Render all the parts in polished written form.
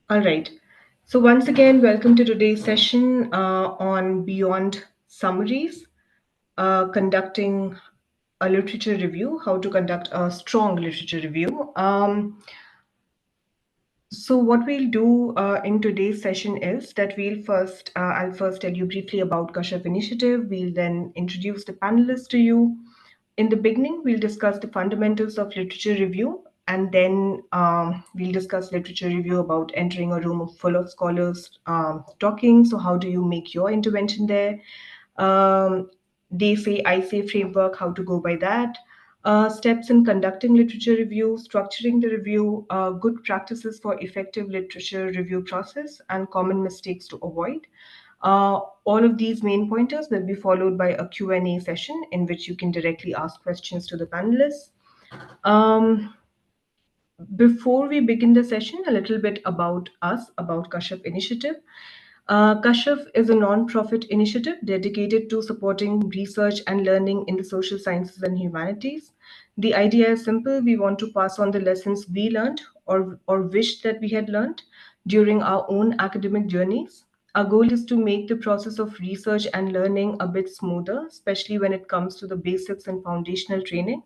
All right. So once again, welcome to today's session on Beyond Summaries, conducting a literature review, how to conduct a strong literature review. So what we'll do in today's session is that I'll first tell you briefly about Kashfinitiative. We'll then introduce the panelists to you. In the beginning, we'll discuss the fundamentals of literature review, and then we'll discuss literature review about entering a room full of scholars talking. So how do you make your intervention there? Um, they say, I say framework, how to go by that. Steps in conducting literature review, structuring the review, good practices for effective literature review process, and common mistakes to avoid. All of these main pointers will be followed by a Q&A session in which you can directly ask questions to the panelists. Um, Before we begin the session, a little bit about us, about Kashyap Initiative. Kashyap is a non-profit initiative dedicated to supporting research and learning in the social sciences and humanities. The idea is simple. We want to pass on the lessons we learned or wished that we had learned during our own academic journeys. Our goal is to make the process of research and learning a bit smoother, especially when it comes to the basics and foundational training.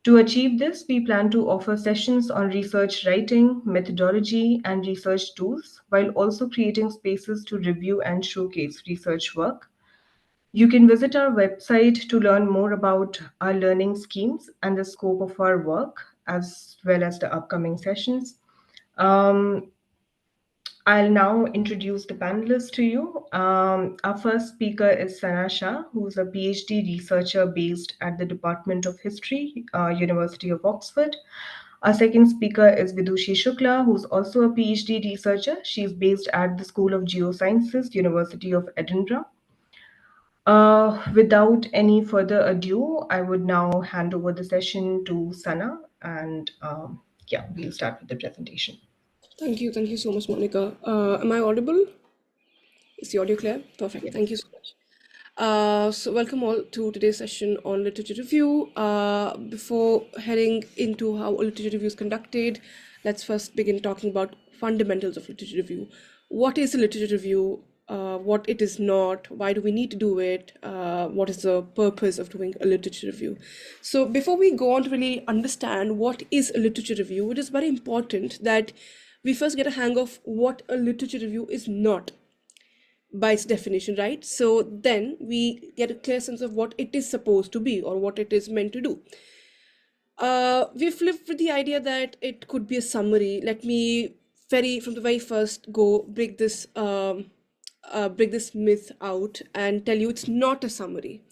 To achieve this, we plan to offer sessions on research writing, methodology, and research tools, while also creating spaces to review and showcase research work. You can visit our website to learn more about our learning schemes and the scope of our work, as well as the upcoming sessions. Um, I'll now introduce the panelists to you. Our first speaker is Sana Shah, who's a PhD researcher based at the Department of History, University of Oxford. Our second speaker is Vidushi Shukla, who's also a PhD researcher. She's based at the School of GeoSciences, University of Edinburgh. Without any further ado, I would now hand over the session to Sana, and yeah, we'll start with the presentation. Thank you so much, Monika. Am I audible? Is the audio clear? Perfect. Thank you so much. So welcome all to today's session on literature review. Before heading into how a literature review is conducted, let's first begin talking about fundamentals of literature review. What is a literature review? What it is not? Why do we need to do it? What is the purpose of doing a literature review? So before we go on to really understand what is a literature review, it is very important that we first get a hang of what a literature review is not by its definition, right? So then we get a clear sense of what it is supposed to be or what it is meant to do. We've lived with the idea that it could be a summary. Let me from the very first go break this myth out and tell you it's not a summary.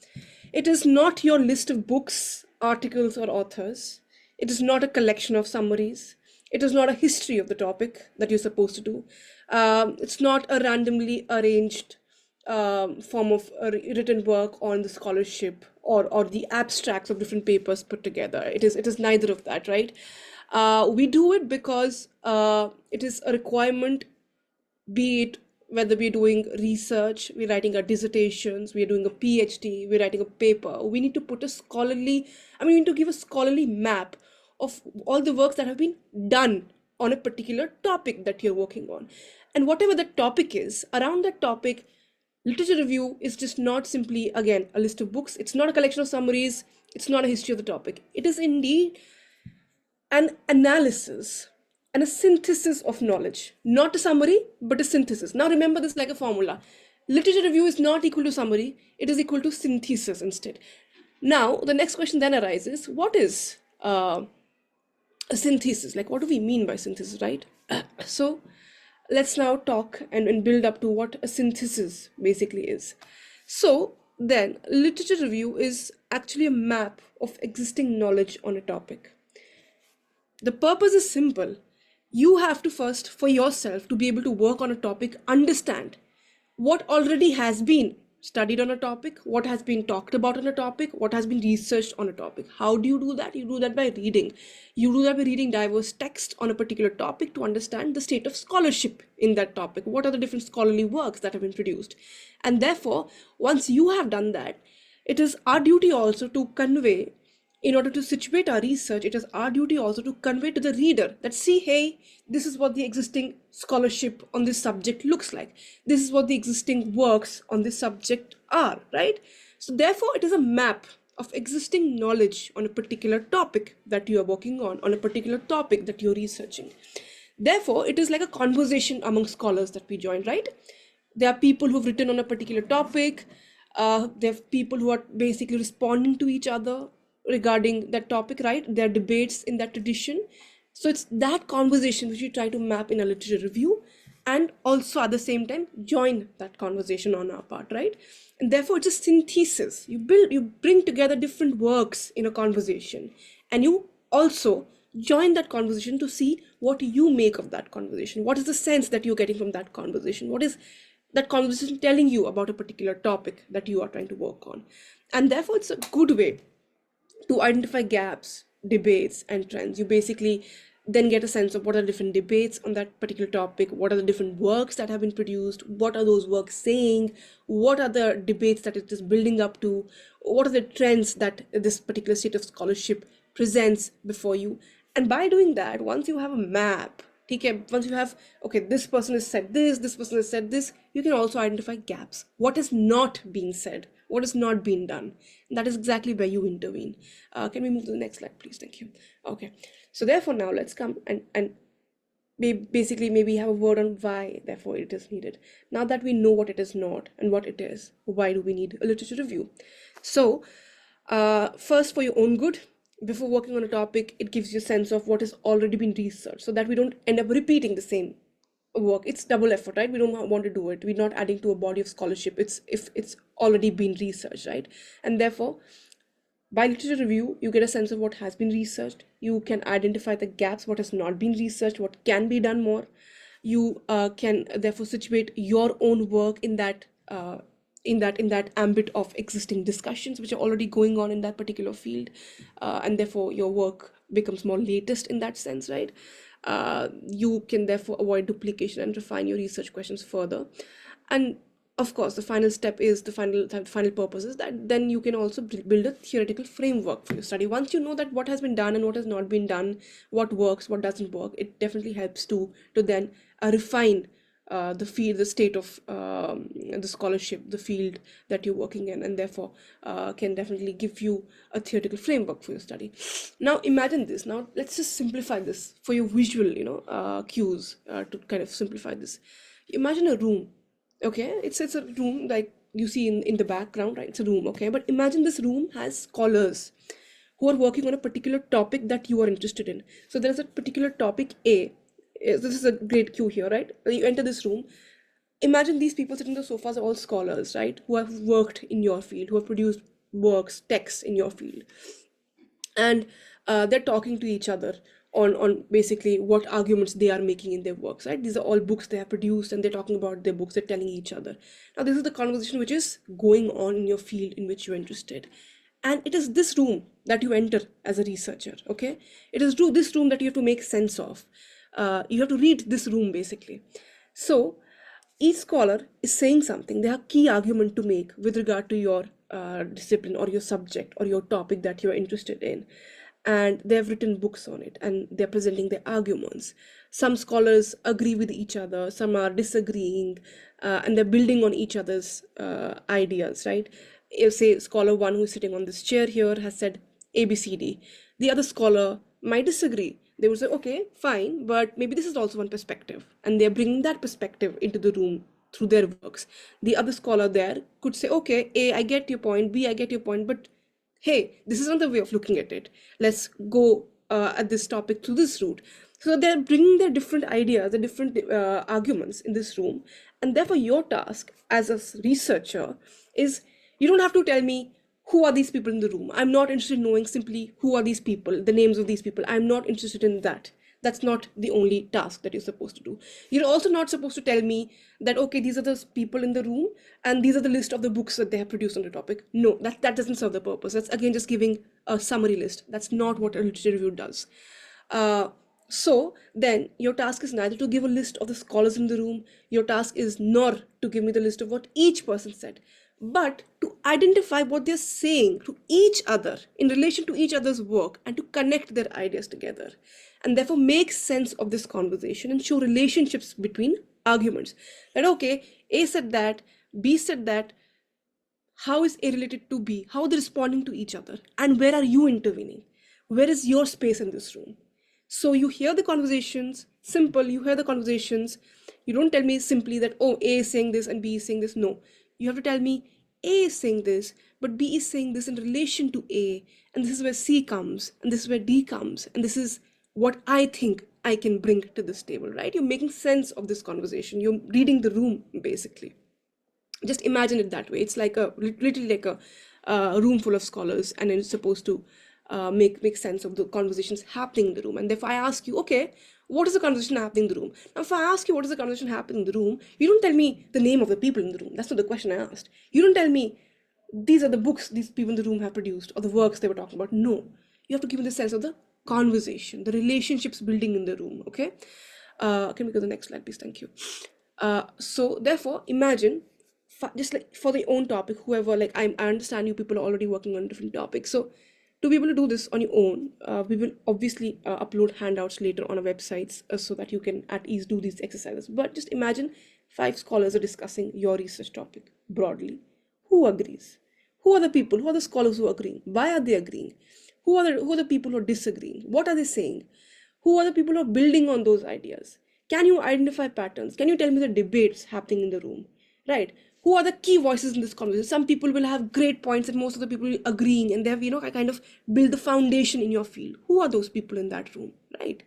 It is not your list of books, articles, or authors. It is not a collection of summaries. It is not a history of the topic that you're supposed to do. It's not a randomly arranged form of written work on the scholarship or the abstracts of different papers put together. It is neither of that, right? We do it because it is a requirement, be it whether we're doing research, we're writing our dissertations, we're doing a PhD, we're writing a paper. We need to put a scholarly, we need to give a scholarly map of all the works that have been done on a particular topic that you're working on. And whatever that topic is, around that topic, literature review is just not simply, again, a list of books. It's not a collection of summaries. It's not a history of the topic. It is indeed an analysis and a synthesis of knowledge, not a summary, but a synthesis. Now remember this like a formula. Literature review is not equal to summary, it is equal to synthesis instead. Now, the next question then arises, what is a synthesis? Like, what do we mean by synthesis, right? So let's now talk and build up to what a synthesis basically is. So then, literature review is actually a map of existing knowledge on a topic. The purpose is simple. You have to first, for yourself, to be able to work on a topic, understand what already has been studied on a topic, what has been talked about on a topic, what has been researched on a topic. How do you do that? You do that by reading. You do that by reading diverse texts on a particular topic to understand the state of scholarship in that topic. What are the different scholarly works that have been produced? And therefore, once you have done that, it is our duty also to convey In order to situate our research, it is our duty also to convey to the reader that, see, hey, this is what the existing scholarship on this subject looks like. This is what the existing works on this subject are, right? So therefore, it is a map of existing knowledge on a particular topic that you are working on a particular topic that you're researching. Therefore, it is like a conversation among scholars that we join, right? There are people who've written on a particular topic. There are people who are basically responding to each other regarding that topic, right? There are debates in that tradition. So it's that conversation which we try to map in a literature review, and also at the same time join that conversation on our part, right? And therefore it's a synthesis. You bring together different works in a conversation, and you also join that conversation to see what you make of that conversation. What is the sense that you're getting from that conversation? What is that conversation telling you about a particular topic that you are trying to work on? And therefore it's a good way to identify gaps, debates, and trends. You basically then get a sense of what are different debates on that particular topic, what are the different works that have been produced, what are those works saying, what are the debates that it is building up to, what are the trends that this particular state of scholarship presents before you. And by doing that, once you have a map, okay, once you have, okay, this person has said this person has said this, you can also identify gaps, what is not being said, what is not being done. And that is exactly where you intervene. Can we move to the next slide, please? Thank you. Okay, so therefore now let's come and basically maybe have a word on why therefore it is needed. Now that we know what it is not and what it is, why do we need a literature review? So first, for your own good, before working on a topic, it gives you a sense of what has already been researched, so that we don't end up repeating the same work. It's double effort, right? We don't want to do it. We're not adding to a body of scholarship. It's if it's already been researched, right? And therefore, by literature review, you get a sense of what has been researched. You can identify the gaps, what has not been researched, what can be done more. You can therefore situate your own work in that ambit of existing discussions which are already going on in that particular field, and therefore your work becomes more latest in that sense, right? You can therefore avoid duplication and refine your research questions further. And of course, the final step is the final purpose is that then you can also build a theoretical framework for your study. Once you know that what has been done and what has not been done, what works, what doesn't work, it definitely helps to then refine the field, the state of the scholarship, the field that you're working in, and therefore can definitely give you a theoretical framework for your study. Now imagine this. Now let's just simplify this for your visual, cues, to kind of simplify this. Imagine a room. Okay, it's a room like you see in the background, right? It's a room, okay? But imagine this room has scholars who are working on a particular topic that you are interested in. So there's a particular topic A. This is a great cue here, right? You enter this room. Imagine these people sitting on the sofas are all scholars, right? Who have worked in your field, who have produced works, texts in your field. And they're talking to each other on basically what arguments they are making in their works, right? These are all books they have produced, and they're talking about their books, they're telling each other. Now this is the conversation which is going on in your field in which you're interested, and it is this room that you enter as a researcher. Okay, it is this room that you have to make sense of. You have to read this room basically. So each scholar is saying something. They have key argument to make with regard to your discipline or your subject or your topic that you're interested in, and they've written books on it and they're presenting their arguments. Some scholars agree with each other, some are disagreeing, and they're building on each other's ideas, right? If say scholar one who's sitting on this chair here has said ABCD, the other scholar might disagree. They would say, okay, fine, but maybe this is also one perspective, and they're bringing that perspective into the room through their works. The other scholar there could say, okay, A, I get your point, B, I get your point, but hey, this is not the way of looking at it. Let's go at this topic through this route. So they're bringing their different ideas, the different arguments in this room. And therefore, your task as a researcher is, you don't have to tell me who are these people in the room. I'm not interested in knowing simply who are these people, the names of these people. I'm not interested in that. That's not the only task that you're supposed to do. You're also not supposed to tell me that, okay, these are the people in the room and these are the list of the books that they have produced on the topic. No, that doesn't serve the purpose. That's again just giving a summary list. That's not what a literature review does. So then your task is neither to give a list of the scholars in the room. Your task is nor to give me the list of what each person said. but to identify what they're saying to each other in relation to each other's work and to connect their ideas together, and therefore make sense of this conversation and show relationships between arguments. That okay, A said that, B said that, how is A related to B? How are they responding to each other? And where are you intervening? Where is your space in this room? So you hear the conversations, simple, you hear the conversations. You don't tell me simply that, oh, A is saying this and B is saying this. No, you have to tell me A is saying this, but B is saying this in relation to A. And this is where C comes, and this is where D comes. And this is what I think I can bring to this table, right? You're making sense of this conversation. You're reading the room, basically. Just imagine it that way. It's like literally like a room full of scholars, and it's supposed to make sense of the conversations happening in the room. And if I ask you, okay, what is the conversation happening in the room? Now, if I ask you what is the conversation happening in the room, you don't tell me the name of the people in the room. That's not the question I asked. You don't tell me these are the books these people in the room have produced or the works they were talking about. No, you have to give me the sense of the conversation, the relationships building in the room. Okay, can we go to the next slide, please? Thank you. So therefore, imagine just like for the own topic, whoever, like I understand you people are already working on different topics. So to be able to do this on your own, we will obviously upload handouts later on our websites so that you can at ease do these exercises. But just imagine 5 scholars are discussing your research topic broadly. Who agrees? Who are the people? Who are the scholars who are agreeing? Why are they agreeing? Who are the people who are disagreeing? What are they saying? Who are the people who are building on those ideas? Can you identify patterns? Can you tell me the debates happening in the room? Right? Who are the key voices in this conversation? Some people will have great points and most of the people will agreeing, and they have, kind of build the foundation in your field. Who are those people in that room? Right?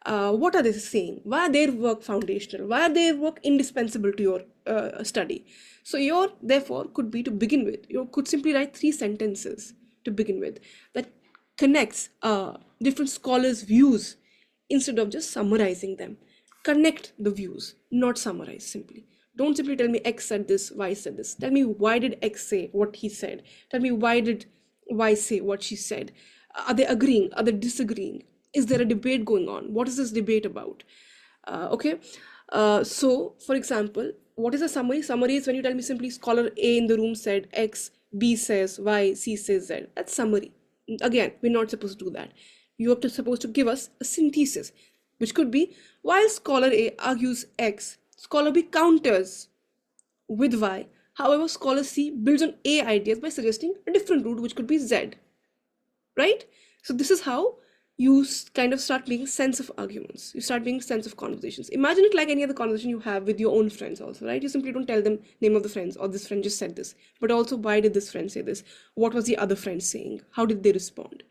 What are they saying? Why are their work foundational? Why are their work indispensable to your study? So your, therefore, could be to begin with, you could simply write 3 sentences to begin with that connects different scholars' views instead of just summarizing them. Connect the views, not summarize simply. Don't simply tell me X said this, Y said this. Tell me why did X say what he said. Tell me why did Y say what she said. Are they agreeing? Are they disagreeing? Is there a debate going on? What is this debate about? Okay. So, for example, what is a summary? Summary is when you tell me simply scholar A in the room said X, B says Y, C says Z. That's summary. Again, we're not supposed to do that. You are supposed to give us a synthesis, which could be, while scholar A argues X, scholar B counters with Y. However, scholar C builds on A ideas by suggesting a different route, which could be Z. Right? So this is how you kind of start making sense of arguments. You start making sense of conversations. Imagine it like any other conversation you have with your own friends also, right? You simply don't tell them name of the friends or this friend just said this, but also why did this friend say this? What was the other friend saying? How did they respond?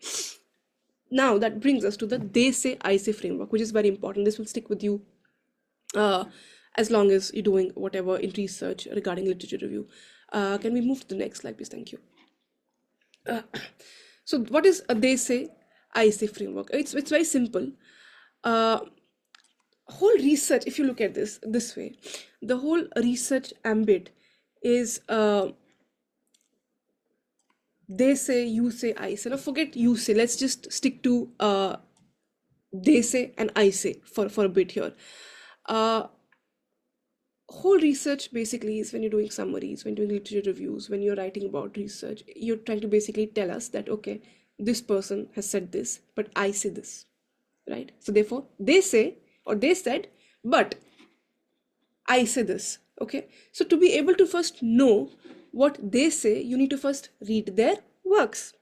Now that brings us to the they say, I say framework, which is very important. This will stick with you as long as you're doing whatever in research regarding literature review. Can we move to the next slide, please? Thank you. So what is a they say, I say framework? It's very simple. Whole research, if you look at this way, the whole research ambit is they say, you say, I say. Now forget you say. Let's just stick to they say and I say for a bit here. Whole research basically is when you're doing summaries, when you're doing literature reviews, when you're writing about research, you're trying to basically tell us that, okay, this person has said this, but I say this, right? So therefore, they say or they said, but I say this, okay? So to be able to first know what they say, you need to first read their works.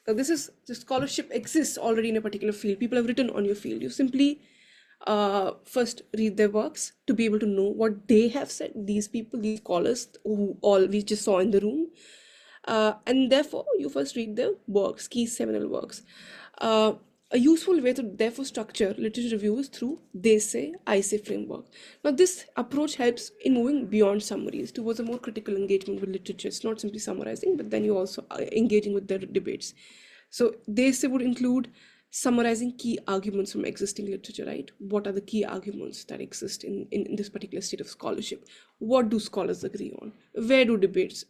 Now, the scholarship exists already in a particular field. People have written on your field. You simply first read their works to be able to know what they have said, these people, these scholars who all we just saw in the room, and therefore you first read their works, key seminal works. A useful way to therefore structure literature review is through they say, I say framework. Now this approach helps in moving beyond summaries towards a more critical engagement with literature. It's not simply summarizing, but then you also are engaging with their debates. So they say would include summarizing key arguments from existing literature, right? What are the key arguments that exist in this particular state of scholarship? What do scholars agree on? Where do debates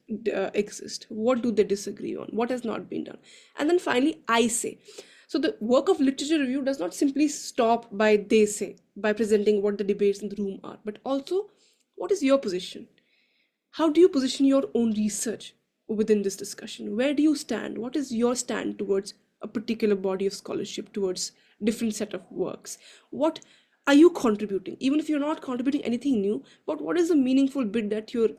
exist? What do they disagree on? What has not been done? And then finally, I say. So the work of literature review does not simply stop by they say, by presenting what the debates in the room are, but also what is your position? How do you position your own research within this discussion? Where do you stand? What is your stand towards a particular body of scholarship, towards different set of works? What are you contributing? Even if you're not contributing anything new, but what is the meaningful bit that you're,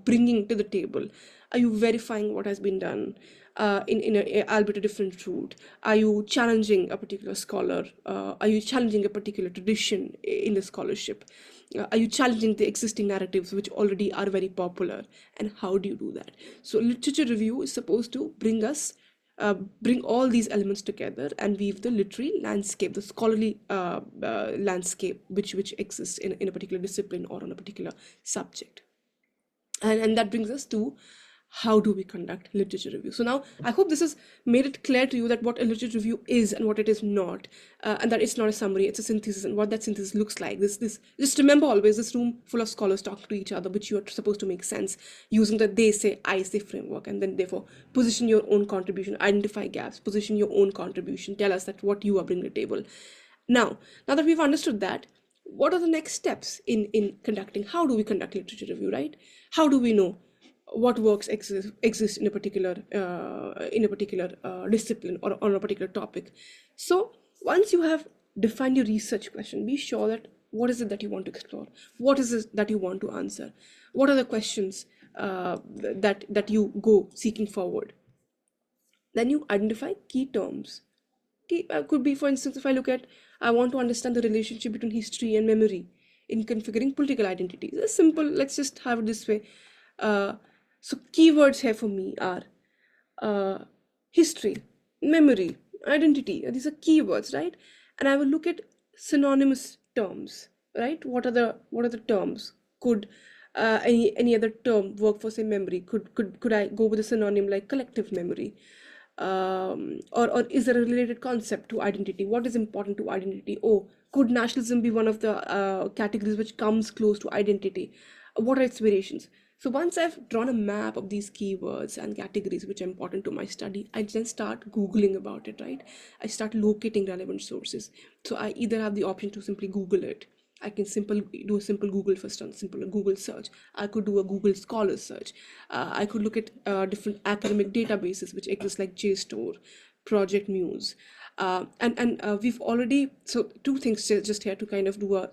bringing to the table? Are you verifying what has been done in albeit a different route? Are you challenging a particular scholar? Are you challenging a particular tradition in the scholarship? Are you challenging the existing narratives which already are very popular? And how do you do that? So literature review is supposed to bring all these elements together and weave the literary landscape, the scholarly landscape which exists in a particular discipline or on a particular subject. And that brings us to how do we conduct literature review. So now I hope this has made it clear to you that what a literature review is and what it is not, and that it's not a summary, it's a synthesis, and what that synthesis looks like. This just remember always, this room full of scholars talking to each other, which you are supposed to make sense using the they say I say framework, and then therefore position your own contribution, identify gaps, position your own contribution, tell us that what you are bringing to the table. Now that we've understood that, what are the next steps in conducting? How do we conduct literature review, right? How do we know what works exist in a particular discipline or on a particular topic? So once you have defined your research question, be sure that what is it that you want to explore, what is it that you want to answer, what are the questions that you go seeking forward. Then you identify key terms. Could be, for instance, if I want to understand the relationship between history and memory in configuring political identities. It's simple. Let's just have it this way. So keywords here for me are history, memory, identity. These are keywords, right? And I will look at synonymous terms, right? What are the terms? Could any other term work for, say, memory? Could I go with a synonym like collective memory? Or is there a related concept to identity? What is important to identity? Oh, could nationalism be one of the categories which comes close to identity? What are its variations? So once I've drawn a map of these keywords and categories which are important to my study, I then start Googling about it, right? I start locating relevant sources. So I either have the option to simply Google it. I can do a simple Google first on simple Google search. I could do a Google Scholar search. I could look at different academic databases which exist like JSTOR, Project Muse. And we've already, so two things just here to kind of do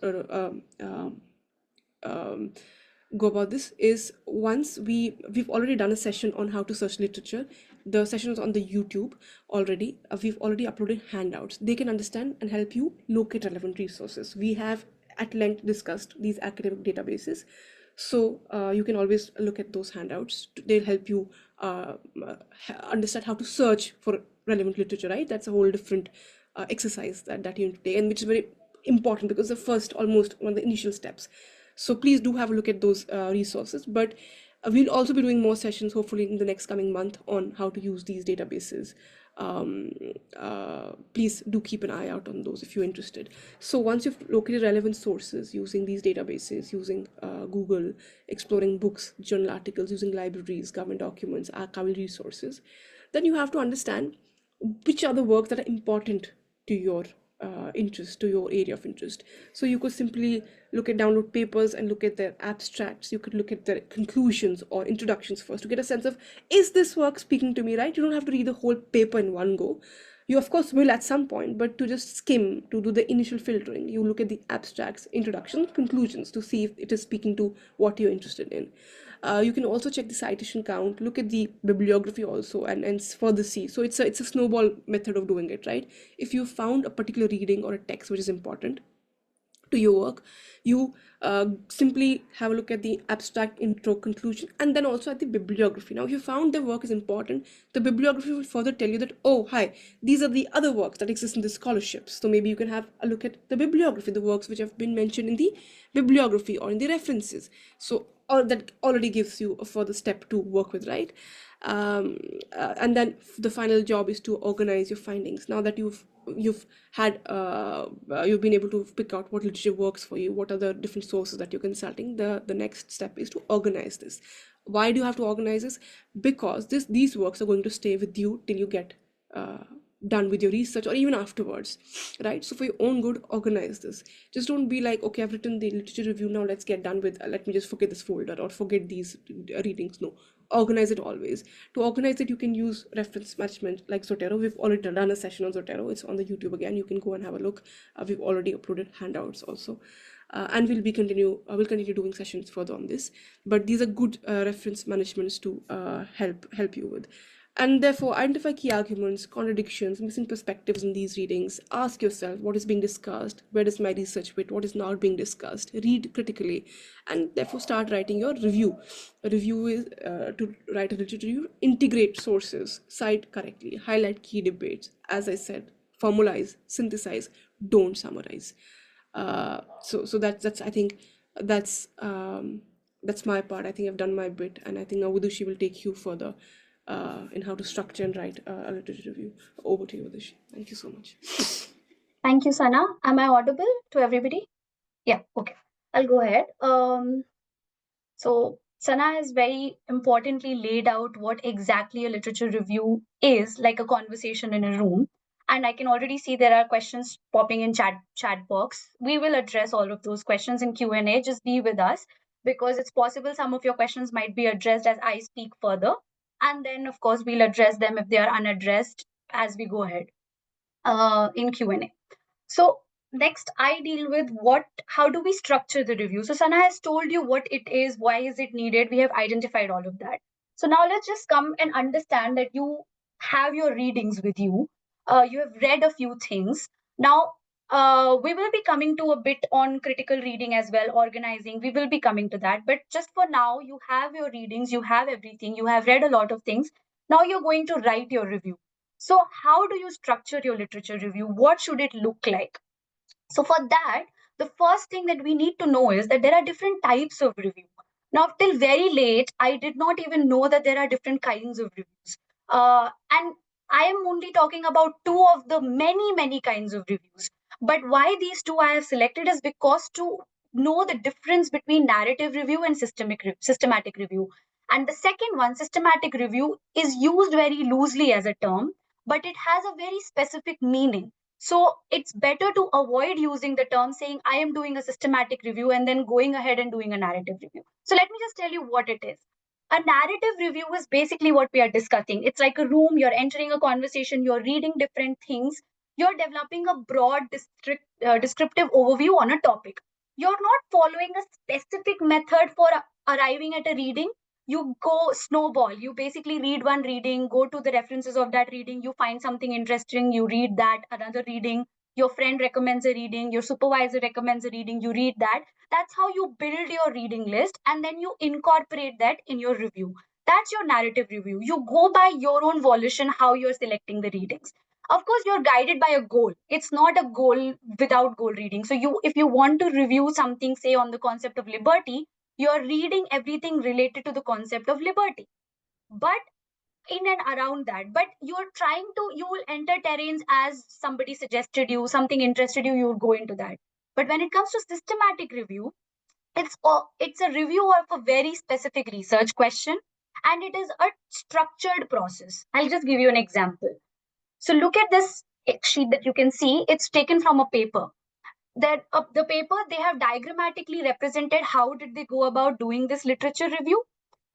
go about this is, once we've already done a session on how to search literature. The session is on the YouTube already. We've already uploaded handouts. They can understand and help you locate relevant resources. We have at length discussed these academic databases, so you can always look at those handouts. They'll help you understand how to search for relevant literature, right? That's a whole different exercise that you need to take, and which is very important because the first, almost one of the initial steps. So please do have a look at those resources. But we'll also be doing more sessions hopefully in the next coming month on how to use these databases. Please do keep an eye out on those if you're interested. So once you've located relevant sources using these databases, using Google, exploring books, journal articles, using libraries, government documents, archival resources, then you have to understand which are the works that are important to your interest, to your area of interest. So you could simply look at download papers and look at their abstracts. You could look at their conclusions or introductions first to get a sense of, is this work speaking to me, right? You don't have to read the whole paper in one go. You of course will at some point, but to just skim, to do the initial filtering, you look at the abstracts, introductions, conclusions to see if it is speaking to what you're interested in. You can also check the citation count, look at the bibliography also, and further see. So it's a snowball method of doing it, right? If you found a particular reading or a text which is important to your work, you simply have a look at the abstract, intro, conclusion, and then also at the bibliography. Now if you found the work is important, the bibliography will further tell you that, oh hi, these are the other works that exist in the scholarships. So maybe you can have a look at the bibliography, the works which have been mentioned in the bibliography or in the references. So that already gives you a further step to work with, right? And then the final job is to organize your findings. Now that you've had you've been able to pick out what literature works for you, what are the different sources that you're consulting, the next step is to organize this. Why do you have to organize this? Because these works are going to stay with you till you get done with your research, or even afterwards, right? So for your own good, organize this. Just don't be like, okay, I've written the literature review, now let's get done with, let me just forget this folder or forget these readings. No, organize it always. To organize it, you can use reference management like Zotero. We've already done a session on Zotero. It's on the YouTube again. You can go and have a look. We've already uploaded handouts also. And we'll continue doing sessions further on this, but these are good reference managements to help you with. And therefore, identify key arguments, contradictions, missing perspectives in these readings. Ask yourself what is being discussed, where does my research fit, what is not being discussed. Read critically, and therefore start writing your review. A review is to write a literature review, integrate sources, cite correctly, highlight key debates. As I said, formalize, synthesize, don't summarize. So that's I think that's my part. I think I've done my bit, and I think now Vidushi will take you further in how to structure and write a literature review. Over to you, Vidushi. Thank you so much. Thank you, Sana. Am I audible to everybody? Yeah, okay. I'll go ahead. So Sana has very importantly laid out what exactly a literature review is, like a conversation in a room. And I can already see there are questions popping in chat box. We will address all of those questions in Q&A. Just be with us, because it's possible some of your questions might be addressed as I speak further. And then, of course, we'll address them if they are unaddressed as we go ahead in Q&A. So next, I deal with how do we structure the review. So Sana has told you what it is, why is it needed. We have identified all of that. So now let's just come and understand that you have your readings with you. You have read a few things. Now, we will be coming to a bit on critical reading as well, organizing. We will be coming to that. But just for now, you have your readings, you have everything, you have read a lot of things. Now you're going to write your review. So how do you structure your literature review? What should it look like? So for that, the first thing that we need to know is that there are different types of review. Now, till very late, I did not even know that there are different kinds of reviews. And I am only talking about two of the many kinds of reviews. But why these two I have selected is because to know the difference between narrative review and systematic review. And the second one, systematic review, is used very loosely as a term, but it has a very specific meaning. So it's better to avoid using the term saying, I am doing a systematic review and then going ahead and doing a narrative review. So let me just tell you what it is. A narrative review is basically what we are discussing. It's like a room, you're entering a conversation, you're reading different things, you're developing a broad descriptive overview on a topic. You're not following a specific method for arriving at a reading. You go snowball. You basically read one reading, go to the references of that reading, you find something interesting, you read that, another reading, your friend recommends a reading, your supervisor recommends a reading, you read that. That's how you build your reading list, and then you incorporate that in your review. That's your narrative review. You go by your own volition how you're selecting the readings. Of course, you're guided by a goal. It's not a goal without goal reading. So if you want to review something, say on the concept of liberty, you're reading everything related to the concept of liberty, but in and around that. But you will enter terrains as somebody suggested you, something interested you, you will go into that. But when it comes to systematic review, it's a review of a very specific research question, and it is a structured process. I'll just give you an example. So look at this sheet that you can see. It's taken from a paper. That the paper, they have diagrammatically represented how did they go about doing this literature review,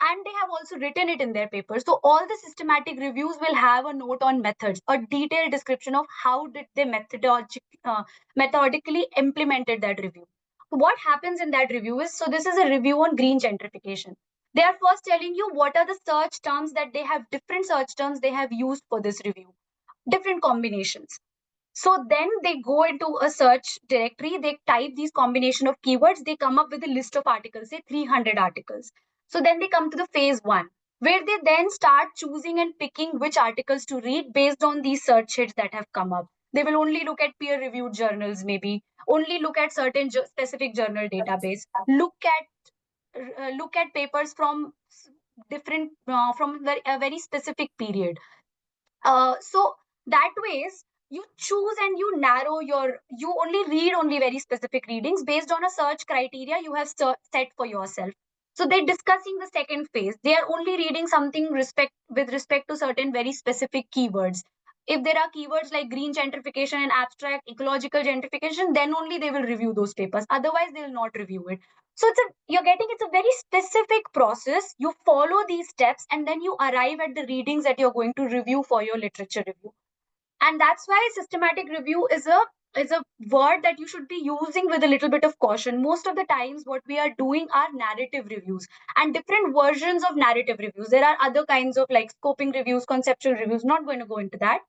and they have also written it in their paper. So all the systematic reviews will have a note on methods, a detailed description of how did they methodically implemented that review. What happens in that review is, so this is a review on green gentrification. They are first telling you what are the search terms that they have, different search terms they have used for this review, different combinations. So then they go into a search directory, they type these combination of keywords, they come up with a list of articles, say 300 articles. So then they come to the phase one, where they then start choosing and picking which articles to read based on these search hits that have come up. They will only look at peer-reviewed journals, maybe only look at certain specific journal database, look at papers from different from a very specific period. So that ways you choose and you narrow you only read only very specific readings based on a search criteria you have set for yourself. So they're discussing the second phase. They are only reading something with respect to certain very specific keywords. If there are keywords like green gentrification and abstract ecological gentrification, then only they will review those papers. Otherwise, they will not review it. So it's a very specific process. You follow these steps and then you arrive at the readings that you're going to review for your literature review. And that's why systematic review is a word that you should be using with a little bit of caution. Most of the times what we are doing are narrative reviews and different versions of narrative reviews. There are other kinds of like scoping reviews, conceptual reviews, not going to go into that,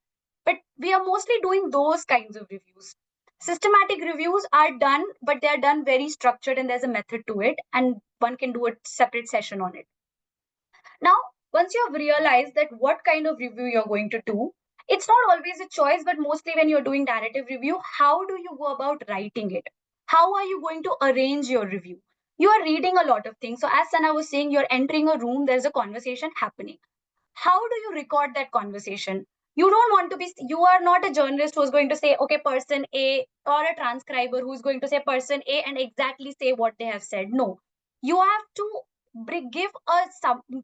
but we are mostly doing those kinds of reviews. Systematic reviews are done, but they are done very structured and there's a method to it, and one can do a separate session on it. Now, once you have realized that what kind of review you're going to do, it's not always a choice, but mostly when you're doing narrative review, how do you go about writing it? How are you going to arrange your review? You are reading a lot of things. So, as Sana was saying, you're entering a room, there's a conversation happening. How do you record that conversation? You don't want to be, you are not a journalist who's going to say, okay, person A, or a transcriber who's going to say person A and exactly say what they have said. No, you have to give a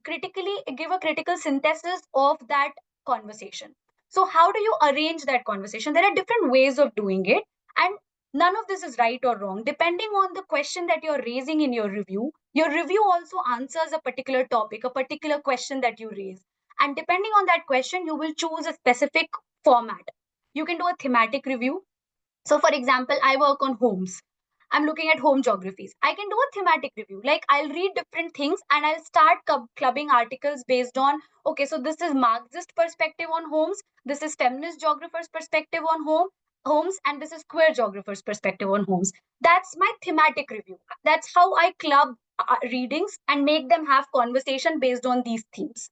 critical synthesis of that conversation. So how do you arrange that conversation? There are different ways of doing it, and none of this is right or wrong. Depending on the question that you're raising in your review also answers a particular topic, a particular question that you raise. And depending on that question, you will choose a specific format. You can do a thematic review. So, for example, I work on homes. I'm looking at home geographies. I can do a thematic review. Like I'll read different things and I'll start clubbing articles based on, okay, so this is Marxist perspective on homes, this is feminist geographer's perspective on homes, and this is queer geographer's perspective on homes. That's my thematic review. That's how I club readings and make them have conversation based on these themes.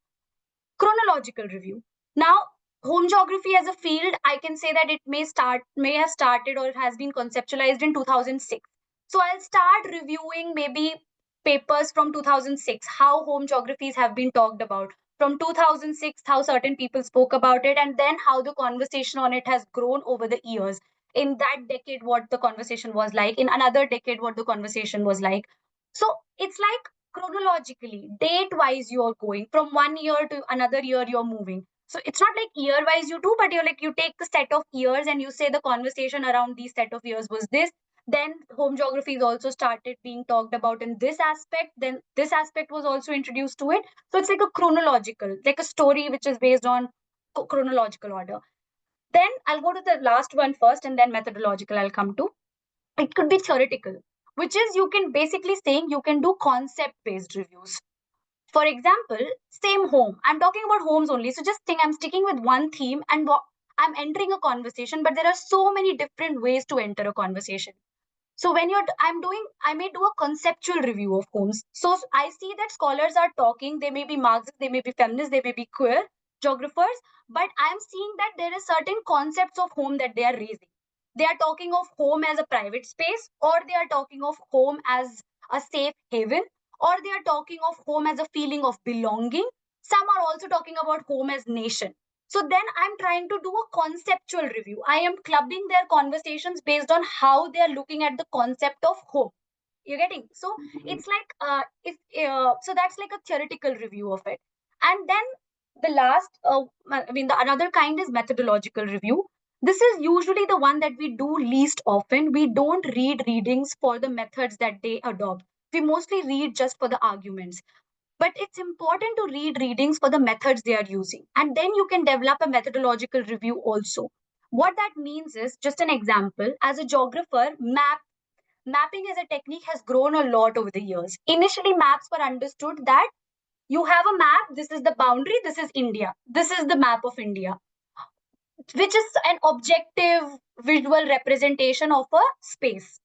Chronological review. Now, home geography as a field, I can say that it may have started or it has been conceptualized in 2006. So I'll start reviewing maybe papers from 2006, how home geographies have been talked about. From 2006, how certain people spoke about it, and then how the conversation on it has grown over the years. In that decade, what the conversation was like. In another decade, what the conversation was like. So it's like chronologically, date wise, you're going from one year to another year, you're moving. So it's not like year wise you do, but you're like, you take the set of years and you say the conversation around these set of years was this. Then home geography is also started being talked about in this aspect. Then this aspect was also introduced to it. So it's like a chronological, like a story which is based on chronological order. Then I'll go to the last one first and then methodological I'll come to. It could be theoretical, which is you can basically saying you can do concept based reviews. For example, same home. I'm talking about homes only. So just think I'm sticking with one theme and I'm entering a conversation, but there are so many different ways to enter a conversation. So when I may do a conceptual review of homes. So I see that scholars are talking, they may be Marxists, they may be feminists, they may be queer geographers, but I'm seeing that there are certain concepts of home that they are raising. They are talking of home as a private space, or they are talking of home as a safe haven, or they are talking of home as a feeling of belonging. Some are also talking about home as nation. So then I'm trying to do a conceptual review. I am clubbing their conversations based on how they are looking at the concept of home. You're getting? So it's like if so that's like a theoretical review of it. And then the last, the another kind is methodological review. This is usually the one that we do least often. We don't read readings for the methods that they adopt. We mostly read just for the arguments, but it's important to read readings for the methods they are using, and then you can develop a methodological review also. What that means is, just an example, as a geographer, mapping as a technique has grown a lot over the years. Initially maps were understood that you have a map, this is the boundary, this is India, this is the map of India, which is an objective visual representation of a space.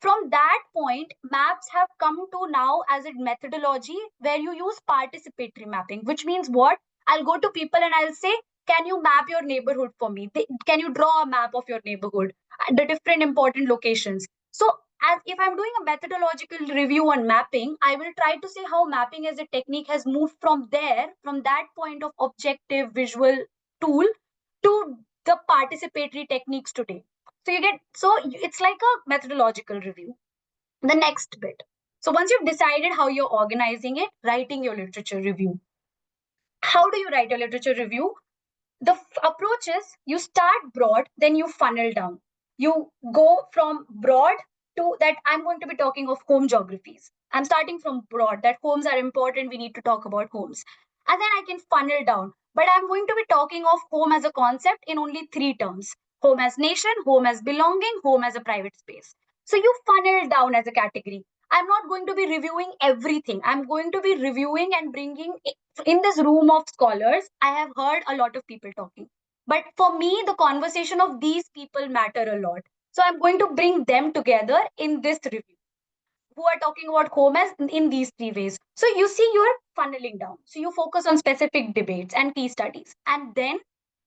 From that point, maps have come to now as a methodology where you use participatory mapping, which means what? I'll go to people and I'll say, can you map your neighborhood for me? Can you draw a map of your neighborhood, the different important locations? So, as if I'm doing a methodological review on mapping, I will try to say how mapping as a technique has moved from there, from that point of objective visual tool, to the participatory techniques today. So it's like a methodological review. The next bit. So once you've decided how you're organizing it, writing your literature review. How do you write your literature review? The approach is you start broad, then you funnel down. You go from broad to that I'm going to be talking of home geographies. I'm starting from broad, that homes are important, we need to talk about homes. And then I can funnel down. But I'm going to be talking of home as a concept in only three terms: home as nation, home as belonging, home as a private space. So you funnel down as a category. I'm not going to be reviewing everything. I'm going to be reviewing and bringing in this room of scholars. I have heard a lot of people talking. But for me, the conversation of these people matter a lot. So I'm going to bring them together in this review who are talking about home as in these three ways. So you see, you're funneling down. So you focus on specific debates and key studies, and then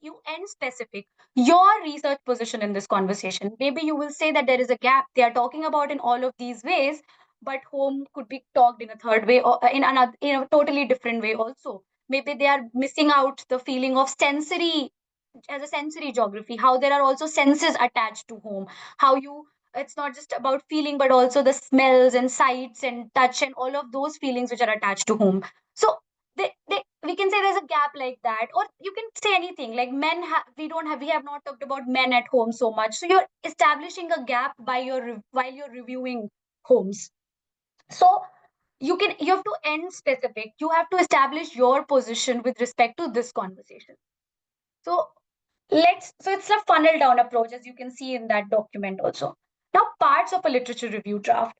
you end specific your research position in this conversation. Maybe you will say that there is a gap. They are talking about in all of these ways, but home could be talked in a third way or in another in a totally different way also. Maybe they are missing out the feeling of sensory as a sensory geography, how there are also senses attached to home, how you it's not just about feeling but also the smells and sights and touch and all of those feelings which are attached to home. So we can say there's a gap like that, or you can say anything like we have not talked about men at home so much, so you're establishing a gap by while you're reviewing homes. So you have to end specific, you have to establish your position with respect to this conversation. So so it's a funnel down approach, as you can see in that document also. Now, parts of a literature review draft.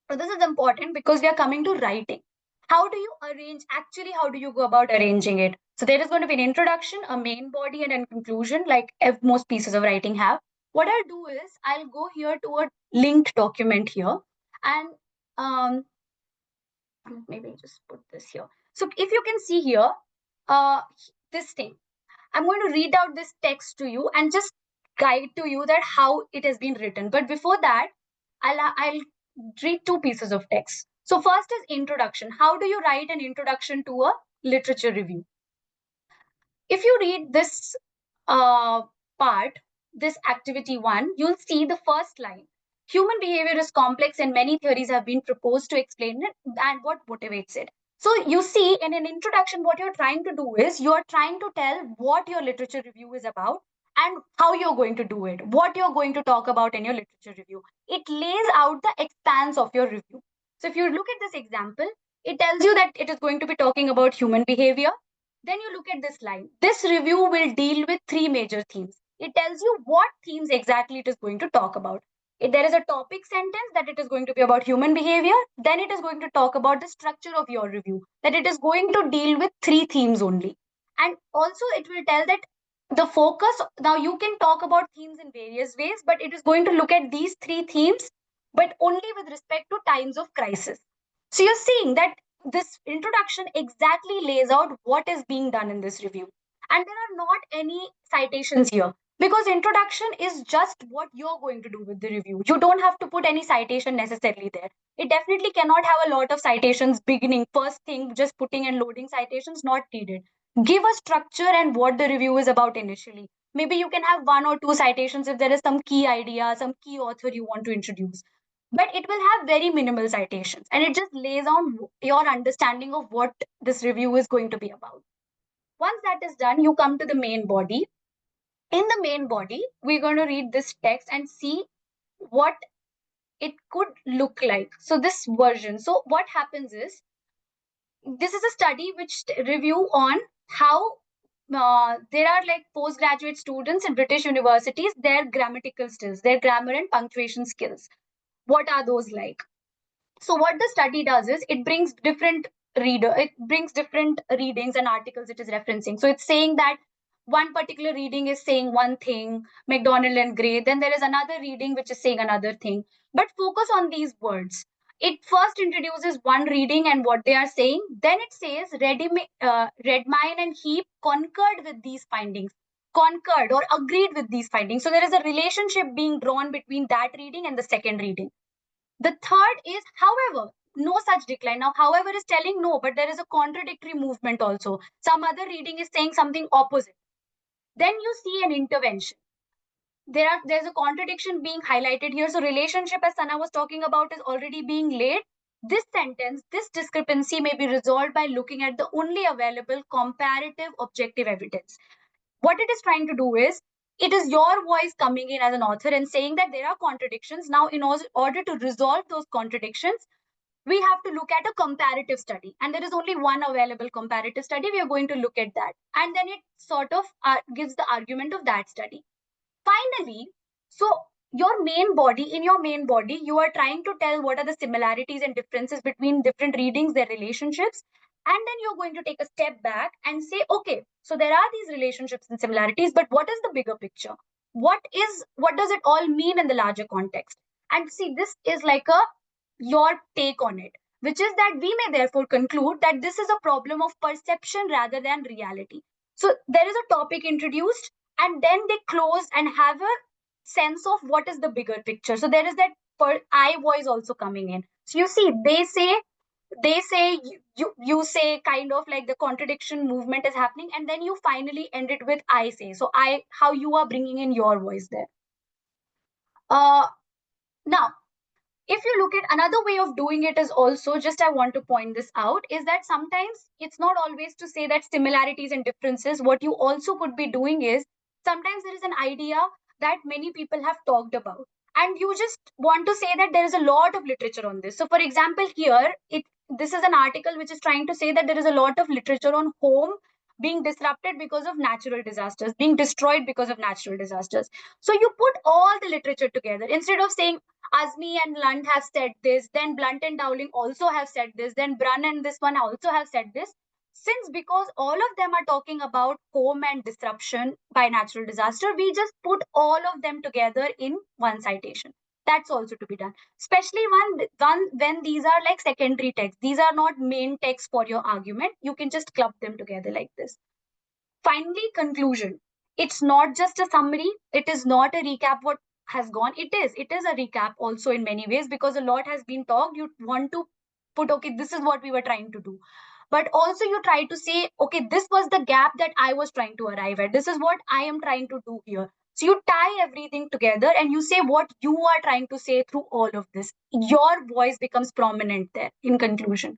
So this is important because we are coming to writing. How do you arrange, actually, how do you go about arranging it? So there is going to be an introduction, a main body, and a conclusion, like most pieces of writing have. What I'll do is I'll go here to a linked document here, and um, maybe just put this here. So if you can see here, uh, this thing, I'm going to read out this text to you and just guide to you that how it has been written. But before that, I'll read two pieces of text. So first is introduction. How do you write an introduction to a literature review? If you read this part, this activity one, you'll see the first line. Human behavior is complex and many theories have been proposed to explain it and what motivates it. So you see, in an introduction, what you're trying to do is you're trying to tell what your literature review is about and how you're going to do it, what you're going to talk about in your literature review. It lays out the expanse of your review. So if you look at this example, it tells you that it is going to be talking about human behavior. Then you look at this line. This review will deal with three major themes. It tells you what themes exactly it is going to talk about. If there is a topic sentence that it is going to be about human behavior, then it is going to talk about the structure of your review, that it is going to deal with three themes only. And also it will tell that the focus, now you can talk about themes in various ways, but it is going to look at these three themes, but only with respect to times of crisis. So you're seeing that this introduction exactly lays out what is being done in this review. And there are not any citations here because introduction is just what you're going to do with the review. You don't have to put any citation necessarily there. It definitely cannot have a lot of citations beginning. First thing, just putting and loading citations, not needed. Give a structure and what the review is about initially. Maybe you can have one or two citations if there is some key idea, some key author you want to introduce, but it will have very minimal citations and it just lays on your understanding of what this review is going to be about. Once that is done, you come to the main body. In the main body, we're going to read this text and see what it could look like. So this version, so what happens is, this is a study which review on how there are like postgraduate students in British universities, their grammatical skills, their grammar and punctuation skills. What are those like? So what the study does is it brings different readings and articles it is referencing. So it's saying that one particular reading is saying one thing, McDonald and Gray, then there is another reading which is saying another thing. But focus on these words. It first introduces one reading and what they are saying. Then it says Redmine and Heap concurred with these findings, concurred or agreed with these findings. So there is a relationship being drawn between that reading and the second reading. The third is, however, no such decline. Now, however is telling no, but there is a contradictory movement also. Some other reading is saying something opposite. Then you see an intervention. There's a contradiction being highlighted here. So relationship, as Sana was talking about, is already being laid. This sentence, this discrepancy may be resolved by looking at the only available comparative objective evidence. What it is trying to do is, it is your voice coming in as an author and saying that there are contradictions. Now, in order to resolve those contradictions, we have to look at a comparative study, and there is only one available comparative study. We are going to look at that, and then it sort of gives the argument of that study. Finally, so in your main body, you are trying to tell what are the similarities and differences between different readings, their relationships, and then you're going to take a step back and say, okay, so there are these relationships and similarities, but what is the bigger picture? What does it all mean in the larger context? And see, this is like a your take on it, which is that we may therefore conclude that this is a problem of perception rather than reality. So there is a topic introduced, and then they close and have a sense of what is the bigger picture. So there is that I voice also coming in. So you see, they say you say, kind of like the contradiction movement is happening, and then you finally end it with I say. So I how you are bringing in your voice there. Now, if you look at another way of doing it, is also, just I want to point this out, is that sometimes it's not always to say that similarities and differences. What you also could be doing is, sometimes there is an idea that many people have talked about, and you just want to say that there is a lot of literature on this. So for example, here this is an article which is trying to say that there is a lot of literature on home being disrupted because of natural disasters, being destroyed because of natural disasters. So you put all the literature together instead of saying Azmi and Lund have said this, then Blunt and Dowling also have said this, then Brunn and this one also have said this. Since because all of them are talking about home and disruption by natural disaster, we just put all of them together in one citation. That's also to be done. Especially when these are like secondary texts. These are not main texts for your argument. You can just club them together like this. Finally, conclusion. It's not just a summary. It is not a recap what has gone. It is a recap also in many ways, because a lot has been talked. You want to put, okay, this is what we were trying to do. But also you try to say, okay, this was the gap that I was trying to arrive at. This is what I am trying to do here. So you tie everything together and you say what you are trying to say through all of this. Your voice becomes prominent there in conclusion.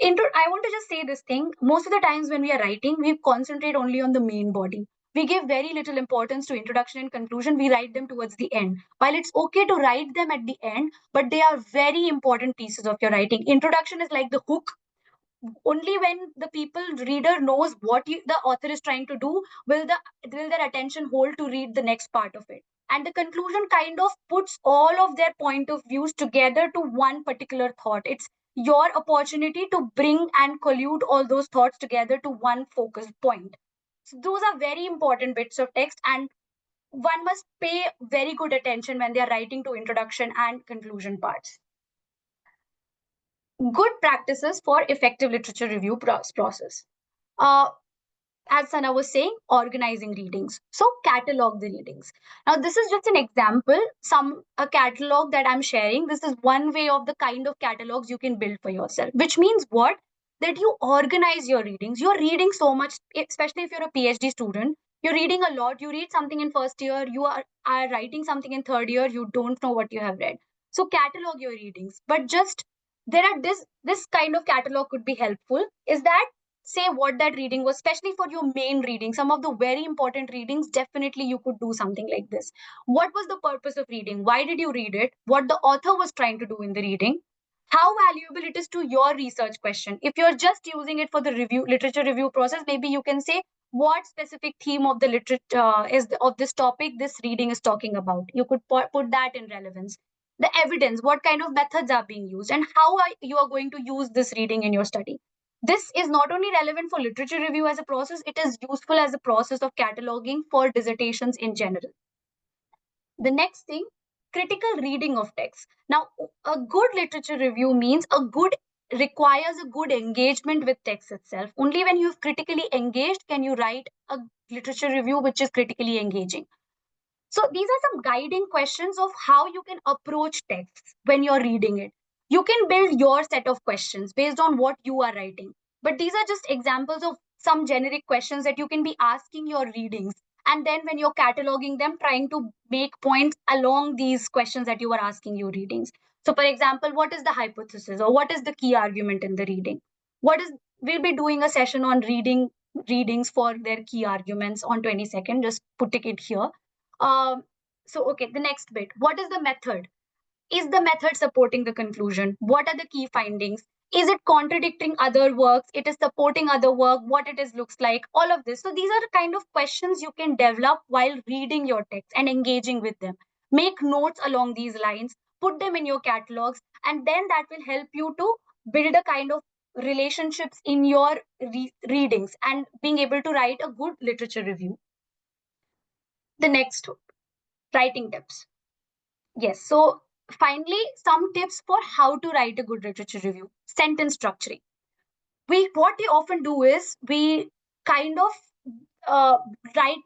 I want to just say this thing. Most of the times when we are writing, we concentrate only on the main body. We give very little importance to introduction and conclusion. We write them towards the end. While it's okay to write them at the end, but they are very important pieces of your writing. Introduction is like the hook. Only when the reader knows what the author is trying to do, will their attention hold to read the next part of it. And the conclusion kind of puts all of their point of views together to one particular thought. It's your opportunity to bring and collude all those thoughts together to one focused point. So those are very important bits of text, and one must pay very good attention when they are writing to introduction and conclusion parts. Good practices for effective literature review process. As Sana was saying, organizing readings. So catalog the readings. Now, this is just an example, a catalog that I'm sharing. This is one way of the kind of catalogs you can build for yourself, which means what? That you organize your readings. You're reading so much, especially if you're a PhD student. You're reading a lot. You read something in first year, you are writing something in third year, you don't know what you have read. So catalog your readings. But just there are this kind of catalog could be helpful, is that say what that reading was, especially for your main reading, some of the very important readings, definitely you could do something like this. What was the purpose of reading? Why did you read it? What the author was trying to do in the reading? How valuable it is to your research question. If you're just using it for the literature review process, maybe you can say what specific theme of the literature of this topic this reading is talking about. You could put that in relevance. The evidence, what kind of methods are being used, and how you are going to use this reading in your study. This is not only relevant for literature review as a process, it is useful as a process of cataloging for dissertations in general. The next thing, critical reading of text. Now, a good literature review means requires a good engagement with text itself. Only when you've critically engaged can you write a literature review which is critically engaging. So these are some guiding questions of how you can approach texts when you're reading it. You can build your set of questions based on what you are writing. But these are just examples of some generic questions that you can be asking your readings. And then when you're cataloging them, trying to make points along these questions that you are asking your readings. So for example, what is the hypothesis or what is the key argument in the reading? We'll be doing a session on reading readings for their key arguments on 22nd, just putting it here. Okay, the next bit. What is the method? Is the method supporting the conclusion? What are the key findings? Is it contradicting other works? It is supporting other work, what it is looks like, all of this. So these are the kind of questions you can develop while reading your text and engaging with them. Make notes along these lines, put them in your catalogs, and then that will help you to build a kind of relationships in your readings and being able to write a good literature review. The next, writing tips. Yes. So finally, some tips for how to write a good literature review. Sentence structuring. What we often do is we kind of uh,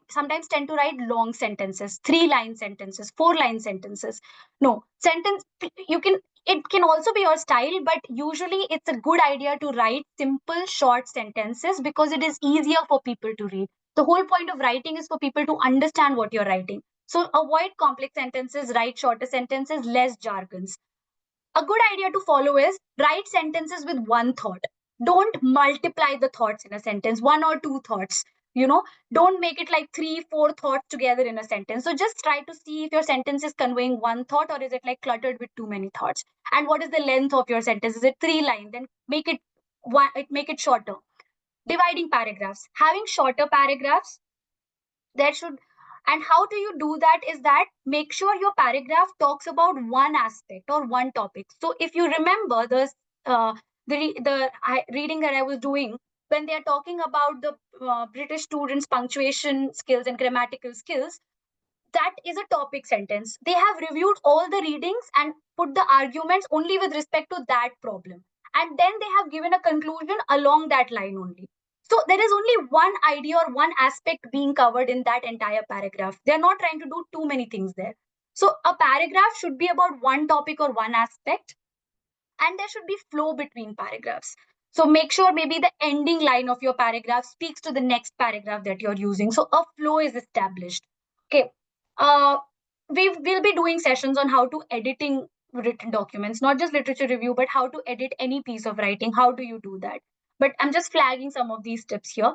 sometimes tend to write long sentences, 3-line sentences, 4-line sentences. No, sentence, you can, it can also be your style, but usually it's a good idea to write simple, short sentences because it is easier for people to read. The whole point of writing is for people to understand what you're writing. So avoid complex sentences, write shorter sentences, less jargons. A good idea to follow is write sentences with one thought. Don't multiply the thoughts in a sentence, one or two thoughts. Don't make it like 3, 4 thoughts together in a sentence. So just try to see if your sentence is conveying one thought or is it like cluttered with too many thoughts. And what is the length of your sentence? Is it 3 lines? Then make it shorter. Dividing paragraphs. Having shorter paragraphs, there should, and how do you do that is that make sure your paragraph talks about one aspect or one topic. So if you remember the reading that I was doing, when they are talking about the British students punctuation skills and grammatical skills, that is a topic sentence. They have reviewed all the readings and put the arguments only with respect to that problem. And then they have given a conclusion along that line only. So there is only one idea or one aspect being covered in that entire paragraph. They're not trying to do too many things there. So a paragraph should be about one topic or one aspect, and there should be flow between paragraphs. So make sure maybe the ending line of your paragraph speaks to the next paragraph that you're using. So a flow is established. Okay. Uh, we'll be doing sessions on how to editing written documents, not just literature review, but how to edit any piece of writing. How do you do that? But I'm just flagging some of these tips here.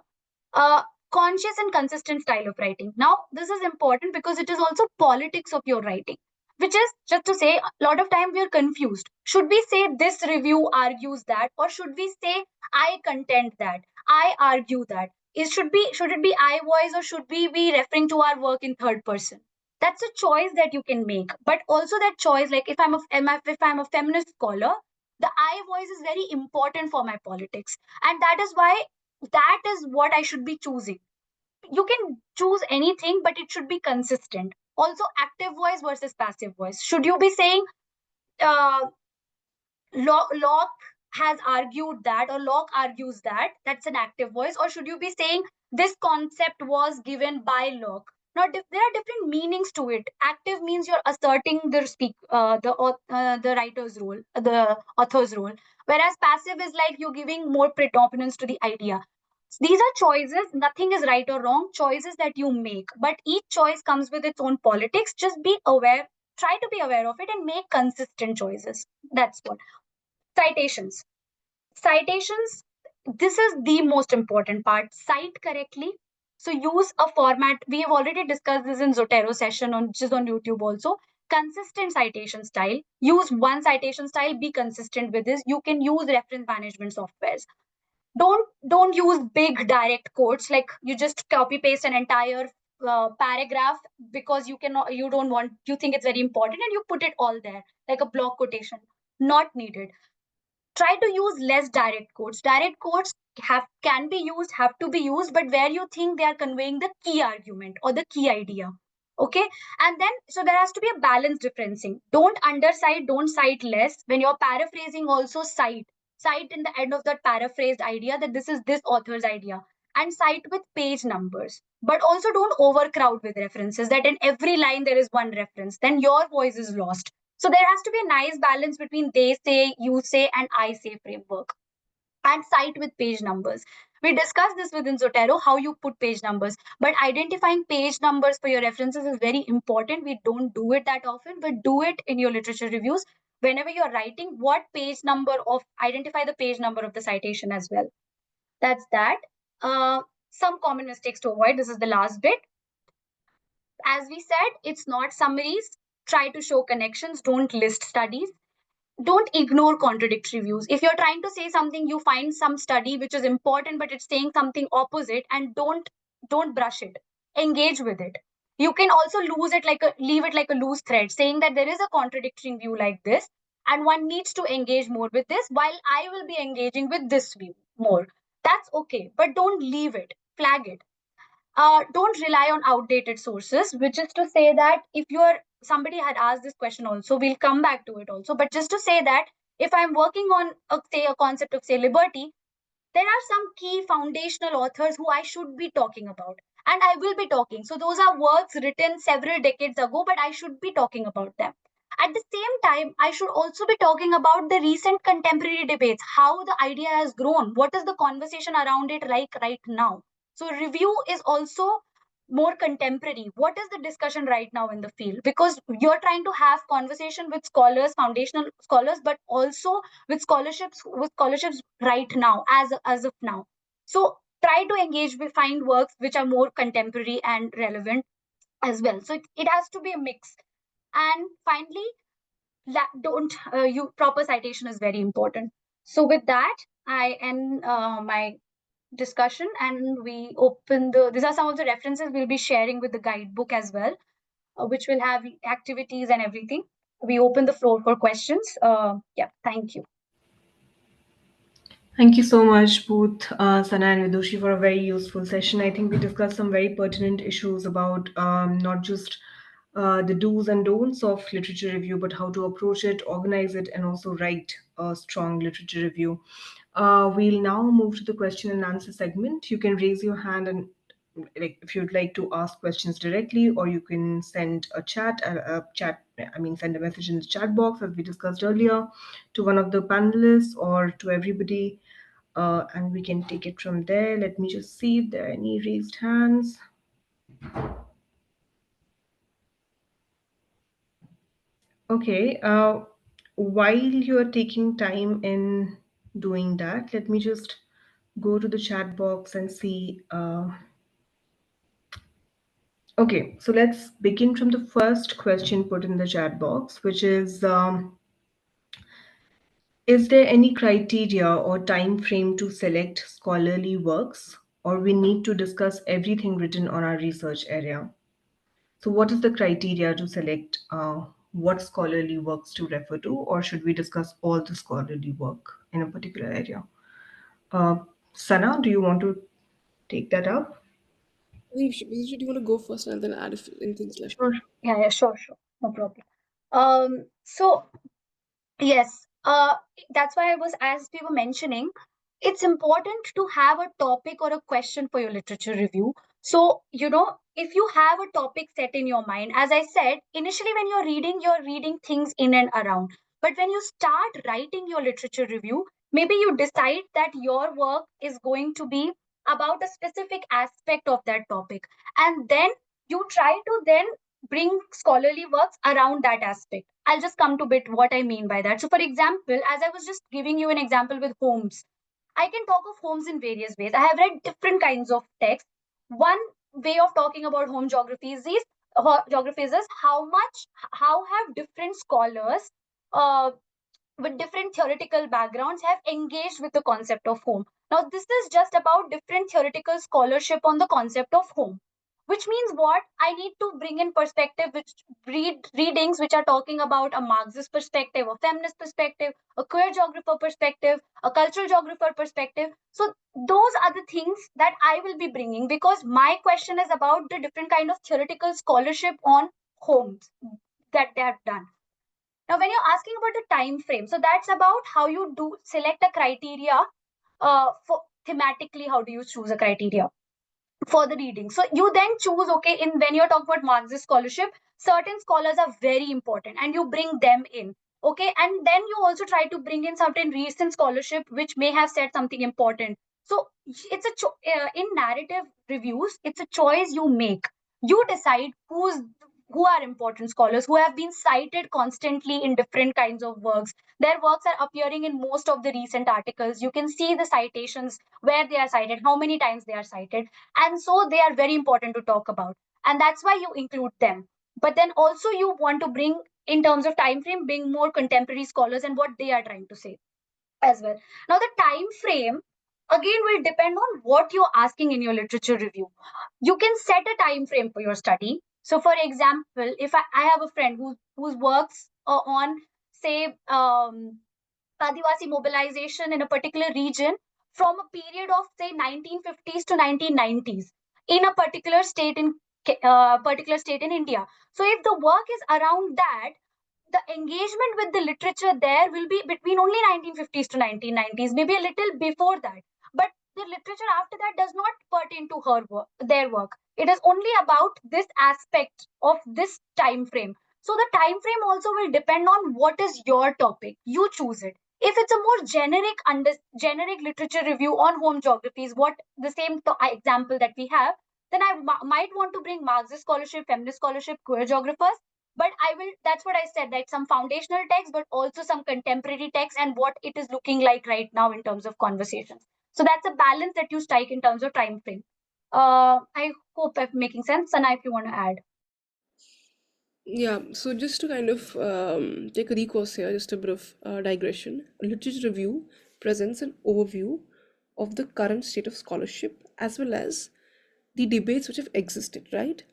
uh, Conscious and consistent style of writing. Now, this is important because it is also politics of your writing, which is just to say, a lot of time we are confused. Should we say this review argues that, or should we say I contend that, I argue that? Should it be I voice, or should we be referring to our work in third person? That's a choice that you can make. But also that choice, like if I'm a feminist scholar, the I voice is very important for my politics, and that is why that is what I should be choosing. You can choose anything, but it should be consistent. Also, active voice versus passive voice. Should you be saying uh, Locke has argued that, or Locke argues that, that's an active voice, or should you be saying this concept was given by Locke? Now, there are different meanings to it. Active means you're asserting the writer's role, the author's role, whereas passive is like you're giving more predominance to the idea. These are choices. Nothing is right or wrong. Choices that you make, but each choice comes with its own politics. Just be aware. Try to be aware of it and make consistent choices. That's what. Citations. Citations, this is the most important part. Cite correctly. So use a format. We have already discussed this in Zotero session which is on YouTube also. Consistent citation style. Use one citation style. Be consistent with this. You can use reference management softwares. Don't use big direct quotes, like you just copy paste an entire paragraph because you don't want, you think it's very important and you put it all there like a block quotation. Not needed. Try to use less direct quotes. Direct quotes can be used, have to be used, but where you think they are conveying the key argument or the key idea. Okay. And then, so there has to be a balance differencing. Don't undercite, don't cite less. When you're paraphrasing, also cite in the end of that paraphrased idea that this is this author's idea, and cite with page numbers. But also don't overcrowd with references, that in every line there is one reference, then your voice is lost. So there has to be a nice balance between they say, you say, and I say framework. And cite with page numbers. We discussed this within Zotero, how you put page numbers, but identifying page numbers for your references is very important. We don't do it that often, but do it in your literature reviews. Whenever you're writing, identify the page number of the citation as well. That's that. Uh, Some common mistakes to avoid. This is the last bit. As we said, it's not summaries. Try to show connections. Don't list studies. Don't ignore contradictory views. If you're trying to say something, you find some study which is important but it's saying something opposite, and don't brush it. Engage with it. You can also leave it like a loose thread, saying that there is a contradicting view like this and one needs to engage more with this, while I will be engaging with this view more. That's okay, but don't leave it. Flag it. Don't rely on outdated sources, which is to say that if you're somebody had asked this question also, we'll come back to it also, but just to say that if I'm working on a concept of, say, liberty, there are some key foundational authors who I should be talking about, and I will be talking. So those are works written several decades ago, but I should be talking about them. At the same time, I should also be talking about the recent contemporary debates, how the idea has grown, what is the conversation around it like right now. So review is also more contemporary. What is the discussion right now in the field? Because you're trying to have conversation with scholars, foundational scholars, but also with scholarships right now, as of now. So try to engage with find works which are more contemporary and relevant as well. So it has to be a mix. And finally, don't you proper citation is very important. So with that, I end my discussion, and we open these are some of the references we'll be sharing with the guidebook as well, which will have activities and everything. We open the floor for questions. Yeah, thank you. Thank you so much, both Sana and Vidushi, for a very useful session. I think we discussed some very pertinent issues about not just the do's and don'ts of literature review, but how to approach it, organize it, and also write a strong literature review. We'll now move to the question and answer segment. You can raise your hand and like if you'd like to ask questions directly, or you can send send a message in the chat box as we discussed earlier to one of the panelists or to everybody, and we can take it from there. Let me just see if there are any raised hands. Okay, while you're taking time in doing that, let me just go to the chat box and see. Okay, so let's begin from the first question put in the chat box, which is there any criteria or time frame to select scholarly works, or we need to discuss everything written on our research area? So, what is the criteria to select what scholarly works to refer to, or should we discuss all the scholarly work in a particular area? Sana, do you want to take that up? I think you want to go first and then add if anything's left. Sure. Yeah, sure, no problem. So yes, that's why I was, as we were mentioning, it's important to have a topic or a question for your literature review. So, if you have a topic set in your mind, as I said, initially when you're reading things in and around. But when you start writing your literature review, maybe you decide that your work is going to be about a specific aspect of that topic. And then you try to then bring scholarly works around that aspect. I'll just come to bit what I mean by that. So, for example, as I was just giving you an example with homes, I can talk of homes in various ways. I have read different kinds of texts. One way of talking about home geographies is how have different scholars uh, with different theoretical backgrounds have engaged with the concept of home. Now, this is just about different theoretical scholarship on the concept of home, which means what? I need to bring in perspective, which readings which are talking about a Marxist perspective, a feminist perspective, a queer geographer perspective, a cultural geographer perspective. So those are the things that I will be bringing, because my question is about the different kind of theoretical scholarship on homes that they have done. Now, when you're asking about the time frame, so that's about how you do select a criteria for thematically. How do you choose a criteria for the reading? So you then choose, okay, in when you're talking about Marxist scholarship, certain scholars are very important, and you bring them in. Okay, and then you also try to bring in certain recent scholarship which may have said something important. So it's in narrative reviews, it's a choice you make. You decide who are important scholars, who have been cited constantly in different kinds of works. Their works are appearing in most of the recent articles. You can see the citations, where they are cited, how many times they are cited. And so they are very important to talk about. And that's why you include them. But then also you want to bring, in terms of time frame, bring more contemporary scholars and what they are trying to say as well. Now, the time frame again will depend on what you're asking in your literature review. You can set a time frame for your study. So, for example, if I have a friend whose works on, say, Adivasi mobilization in a particular region from a period of, say, 1950s to 1990s in a particular state in India. So, if the work is around that, the engagement with the literature there will be between only 1950s to 1990s, maybe a little before that. But the literature after that does not pertain to their work. It is only about this aspect of this time frame. So the time frame also will depend on what is your topic. You choose it. If it's a more generic literature review on home geographies, what the same example that we have, then I might want to bring Marxist scholarship, feminist scholarship, queer geographers. But I will, that's what I said, like some foundational text, but also some contemporary text and what it is looking like right now in terms of conversations. So that's a balance that you strike in terms of time frame. I hope I'm making sense. Sana, if you want to add. Yeah, so just to kind of take a recourse here, just a bit of digression. Literature Review presents an overview of the current state of scholarship as well as the debates which have existed, right?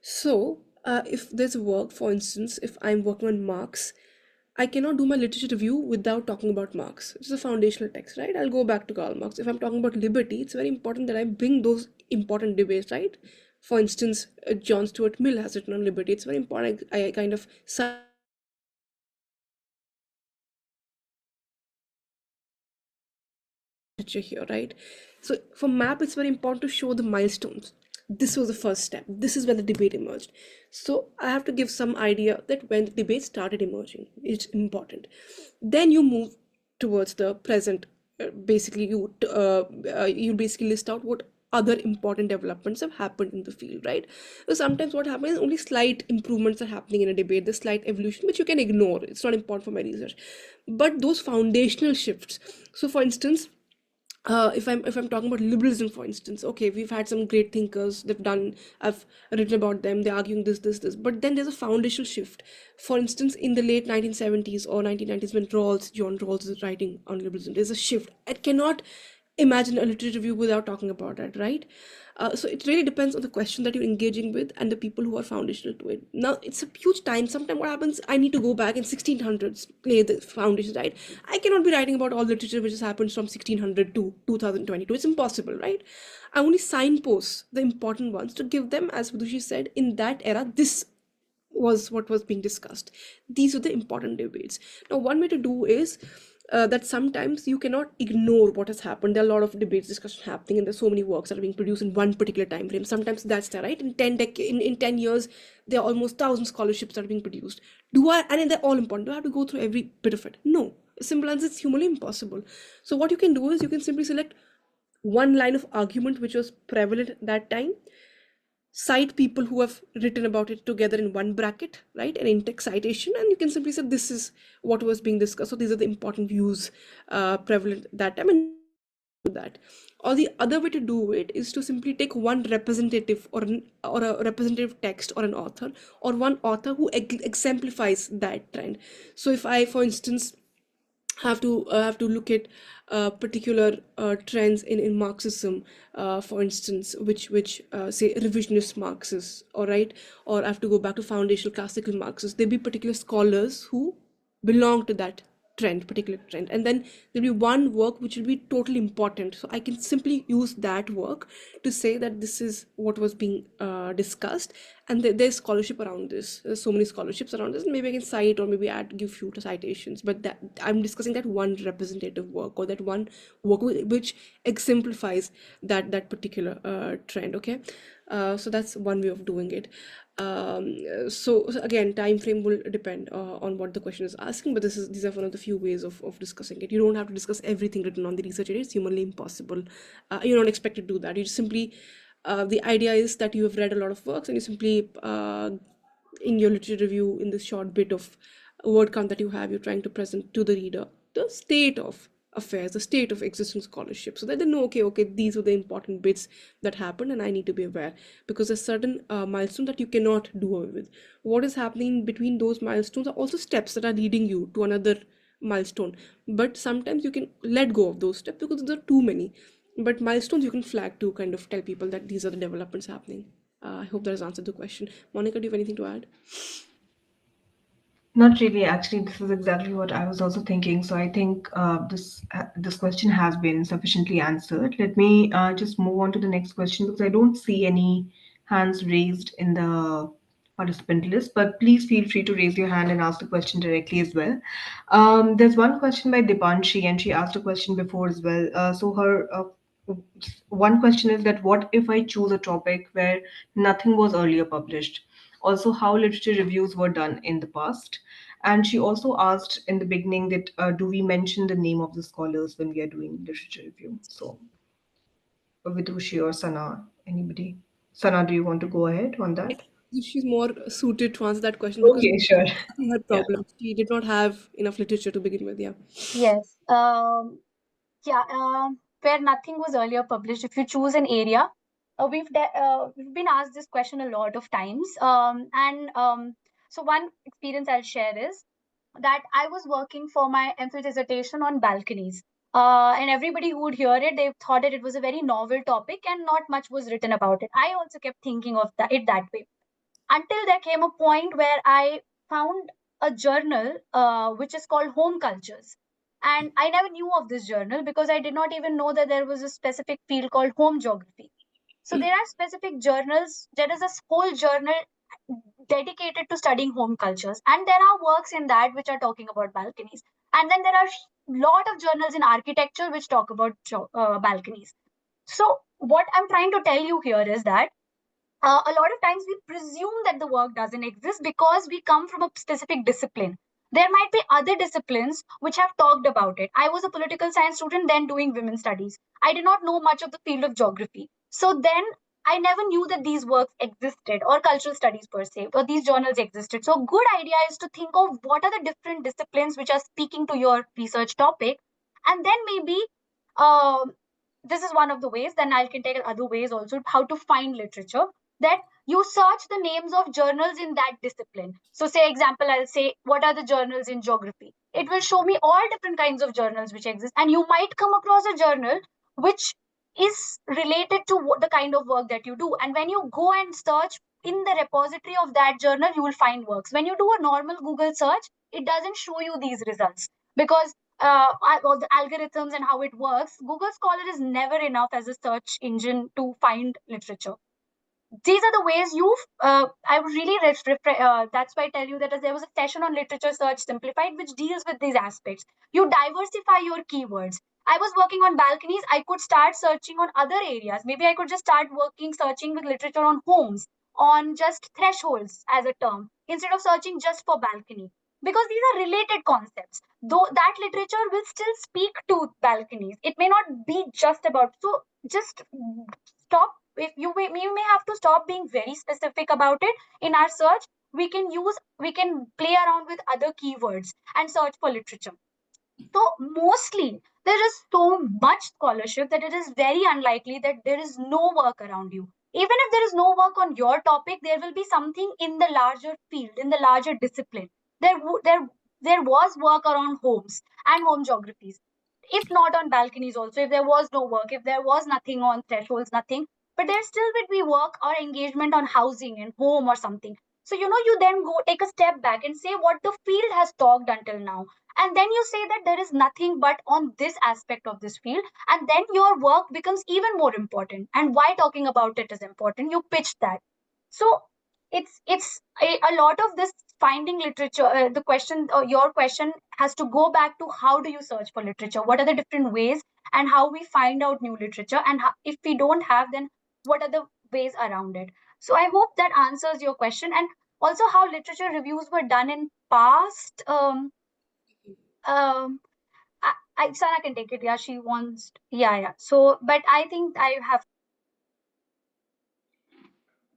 So, if there's a work, for instance, if I'm working on Marx, I cannot do my literature review without talking about Marx. It's a foundational text, right? I'll go back to Karl Marx. If I'm talking about liberty, it's very important that I bring those important debates, right? For instance, John Stuart Mill has written on liberty. It's very important I kind of literature here, right? So for map, it's very important to show the milestones. This was the first step. This is when the debate emerged. So I have to give some idea that when the debate started emerging, it's important. Then you move towards the present. Basically, you basically list out what other important developments have happened in the field, right? So sometimes what happens is only slight improvements are happening in a debate, the slight evolution, which you can ignore. It's not important for my research. But those foundational shifts. So for instance, if I'm talking about liberalism, for instance, okay, we've had some great thinkers they've done, I've written about them, they're arguing this, but then there's a foundational shift. For instance, in the late 1970s or 1990s, when John Rawls is writing on liberalism, there's a shift. I cannot imagine a literature review without talking about that, right? So it really depends on the question that you're engaging with and the people who are foundational to it. Now it's a huge time. Sometimes what happens, I need to go back in 1600s, lay the foundation, right? I cannot be writing about all literature which has happened from 1600 to 2022. It's impossible, right? I only signpost the important ones to give them, as Vidushi said, in that era, this was what was being discussed. These are the important debates. Now, one way to do is that sometimes you cannot ignore what has happened. There are a lot of debates, discussion happening, and there's so many works that are being produced in one particular time frame. Sometimes that's there, right? In 10 years, there are almost 1,000 scholarships that are being produced. And they're all important. Do I have to go through every bit of it? No. Simple as it's humanly impossible. So what you can do is you can simply select one line of argument which was prevalent at that time, cite people who have written about it together in one bracket, right? An in-text citation, and you can simply say this is what was being discussed. So these are the important views prevalent at that time, and do that. Or the other way to do it is to simply take one representative or a representative text or an author or one author who exemplifies that trend. So if I, for instance, have to look at particular trends in Marxism, for instance, which say revisionist Marxists, all right, or I have to go back to foundational classical Marxists. There be particular scholars who belong to that particular trend, and then there'll be one work which will be totally important. So I can simply use that work to say that this is what was being discussed, and there's scholarship around this. There's so many scholarships around this. Maybe I can cite or maybe give few citations, but that I'm discussing that one representative work or that one work which exemplifies that particular trend. Okay, so that's one way of doing it. So again, time frame will depend on what the question is asking, but these are one of the few ways of discussing it. You don't have to discuss everything written on the research area. It's humanly impossible. You're not expected to do that. You just simply the idea is that you have read a lot of works and you simply in your literature review, in this short bit of word count that you have, you're trying to present to the reader the state of affairs, the state of existing scholarship, so that they know, okay, these are the important bits that happened, and I need to be aware, because there's certain milestones that you cannot do away with. What is happening between those milestones are also steps that are leading you to another milestone, but sometimes you can let go of those steps because there are too many. But milestones you can flag to kind of tell people that these are the developments happening. I hope that has answered the question. Monica, do you have anything to add? Not really. Actually, this is exactly what I was also thinking. So I think this question has been sufficiently answered. Let me just move on to the next question because I don't see any hands raised in the participant list. But please feel free to raise your hand and ask the question directly as well. There's one question by Dipanshi, and she asked a question before as well. So her one question is that what if I choose a topic where nothing was earlier published? Also, how literature reviews were done in the past. And she also asked in the beginning that do we mention the name of the scholars when we are doing literature review? So, Vidushi or Sana, anybody? Sana, do you want to go ahead on I that? think she's more suited to answer that question because Okay, sure. her Yeah. problem. She did not have enough literature to begin with. Yeah. Yes. Yeah. Where nothing was earlier published. If you choose an area, we've been asked this question a lot of times. So one experience I'll share is that I was working for my MPhil dissertation on balconies. And everybody who would hear it, they thought that it was a very novel topic and not much was written about it. I also kept thinking of it that way until there came a point where I found a journal which is called Home Cultures. And I never knew of this journal because I did not even know that there was a specific field called home geography. So there are specific journals. There is a whole journal dedicated to studying home cultures, and there are works in that which are talking about balconies. And then there are lot of journals in architecture which talk about balconies. So what I'm trying to tell you here is that a lot of times we presume that the work doesn't exist because we come from a specific discipline. There might be other disciplines which have talked about it. I was a political science student then doing women's studies. I did not know much of the field of geography. So then I never knew that these works existed or cultural studies per se, or these journals existed. So, good idea is to think of what are the different disciplines which are speaking to your research topic, and then maybe um, this is one of the ways. Then I can take other ways also how to find literature, that you search the names of journals in that discipline. So say example, I'll say what are the journals in geography. It will show me all different kinds of journals which exist, and you might come across a journal which is related to the kind of work that you do. And when you go and search in the repository of that journal, you will find works. When you do a normal Google search, it doesn't show you these results because all the algorithms and how it works. Google Scholar is never enough as a search engine to find literature. These are the ways you I would really that's why I tell you that there was a session on literature search simplified which deals with these aspects. You diversify your keywords. I was working on balconies. I could start searching on other areas. Maybe I could just start searching with literature on homes, on just thresholds as a term, instead of searching just for balcony, because these are related concepts. Though that literature will still speak to balconies, it may not be just about. So just stop. If you may have to stop being very specific about it. In our search, we can play around with other keywords and search for literature. So mostly there is so much scholarship that it is very unlikely that there is no work around you. Even if there is no work on your topic, there will be something in the larger field, in the larger discipline. There was work around homes and home geographies. If not on balconies also, if there was no work, if there was nothing on thresholds, nothing, but there still would be work or engagement on housing and home or something. So you then go take a step back and say what the field has talked until now, and then you say that there is nothing but on this aspect of this field, and then your work becomes even more important. And why talking about it is important, you pitch that. So a lot of this finding literature, the question or your question has to go back to how do you search for literature, what are the different ways, and how we find out new literature, and how, if we don't have, then what are the ways around it. So I hope that answers your question. And also how literature reviews were done in past. Um, Sana can take it. Yeah, she wants. Yeah, yeah. So, but I think I have.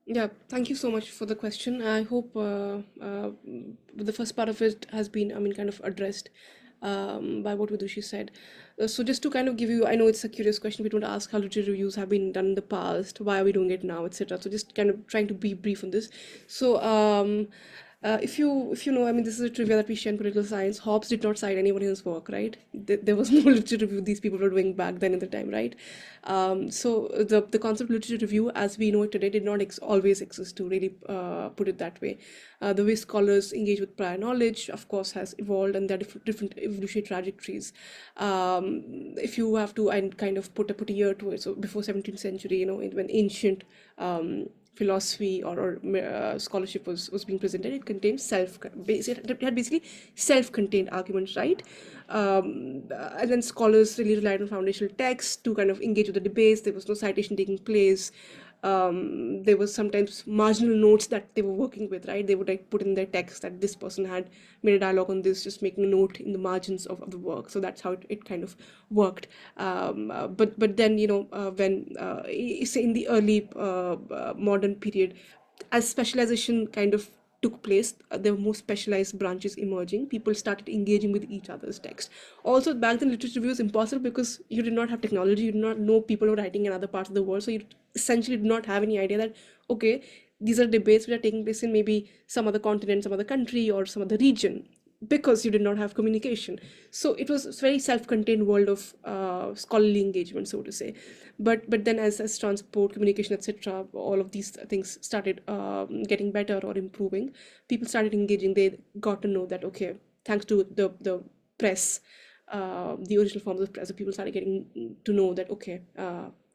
Yeah, thank you so much for the question. I hope the first part of it has been, I mean, kind of addressed by what Vidushi said. So just to kind of give you, I know it's a curious question. We don't ask how literature reviews have been done in the past, why are we doing it now, etc. So just kind of trying to be brief on this. So if you know, I mean, this is a trivia that we share in political science. Hobbes did not cite anyone in his work, right? There was no literature review these people were doing back then in the time, right? So the concept of literature review, as we know it today, did not always exist, to really put it that way. The way scholars engage with prior knowledge, of course, has evolved, and there are different evolutionary trajectories. If you have to and kind of put a year to it, so before 17th century, you know, when ancient philosophy or scholarship was being presented, it contained it had basically self-contained arguments, right? And then scholars really relied on foundational texts to kind of engage with the debates. There was no citation taking place. There was sometimes marginal notes that they were working with, right? They would like put in their text that this person had made a dialogue on this, just making a note in the margins of the work. So that's how it kind of worked. But then, you know, when say in the early modern period, as specialization kind of took place, there were more specialized branches emerging. People started engaging with each other's text. Also, back then, literature review was impossible because you did not have technology, you did not know people were writing in other parts of the world. So you essentially did not have any idea that, okay, these are debates which are taking place in maybe some other continent, some other country, or some other region, because you did not have communication. So it was a very self-contained world of scholarly engagement, so to say. But then as transport, communication, etc., all of these things started getting better or improving, people started engaging. They got to know that, okay, thanks to the press, the original forms of press, people started getting to know that, okay,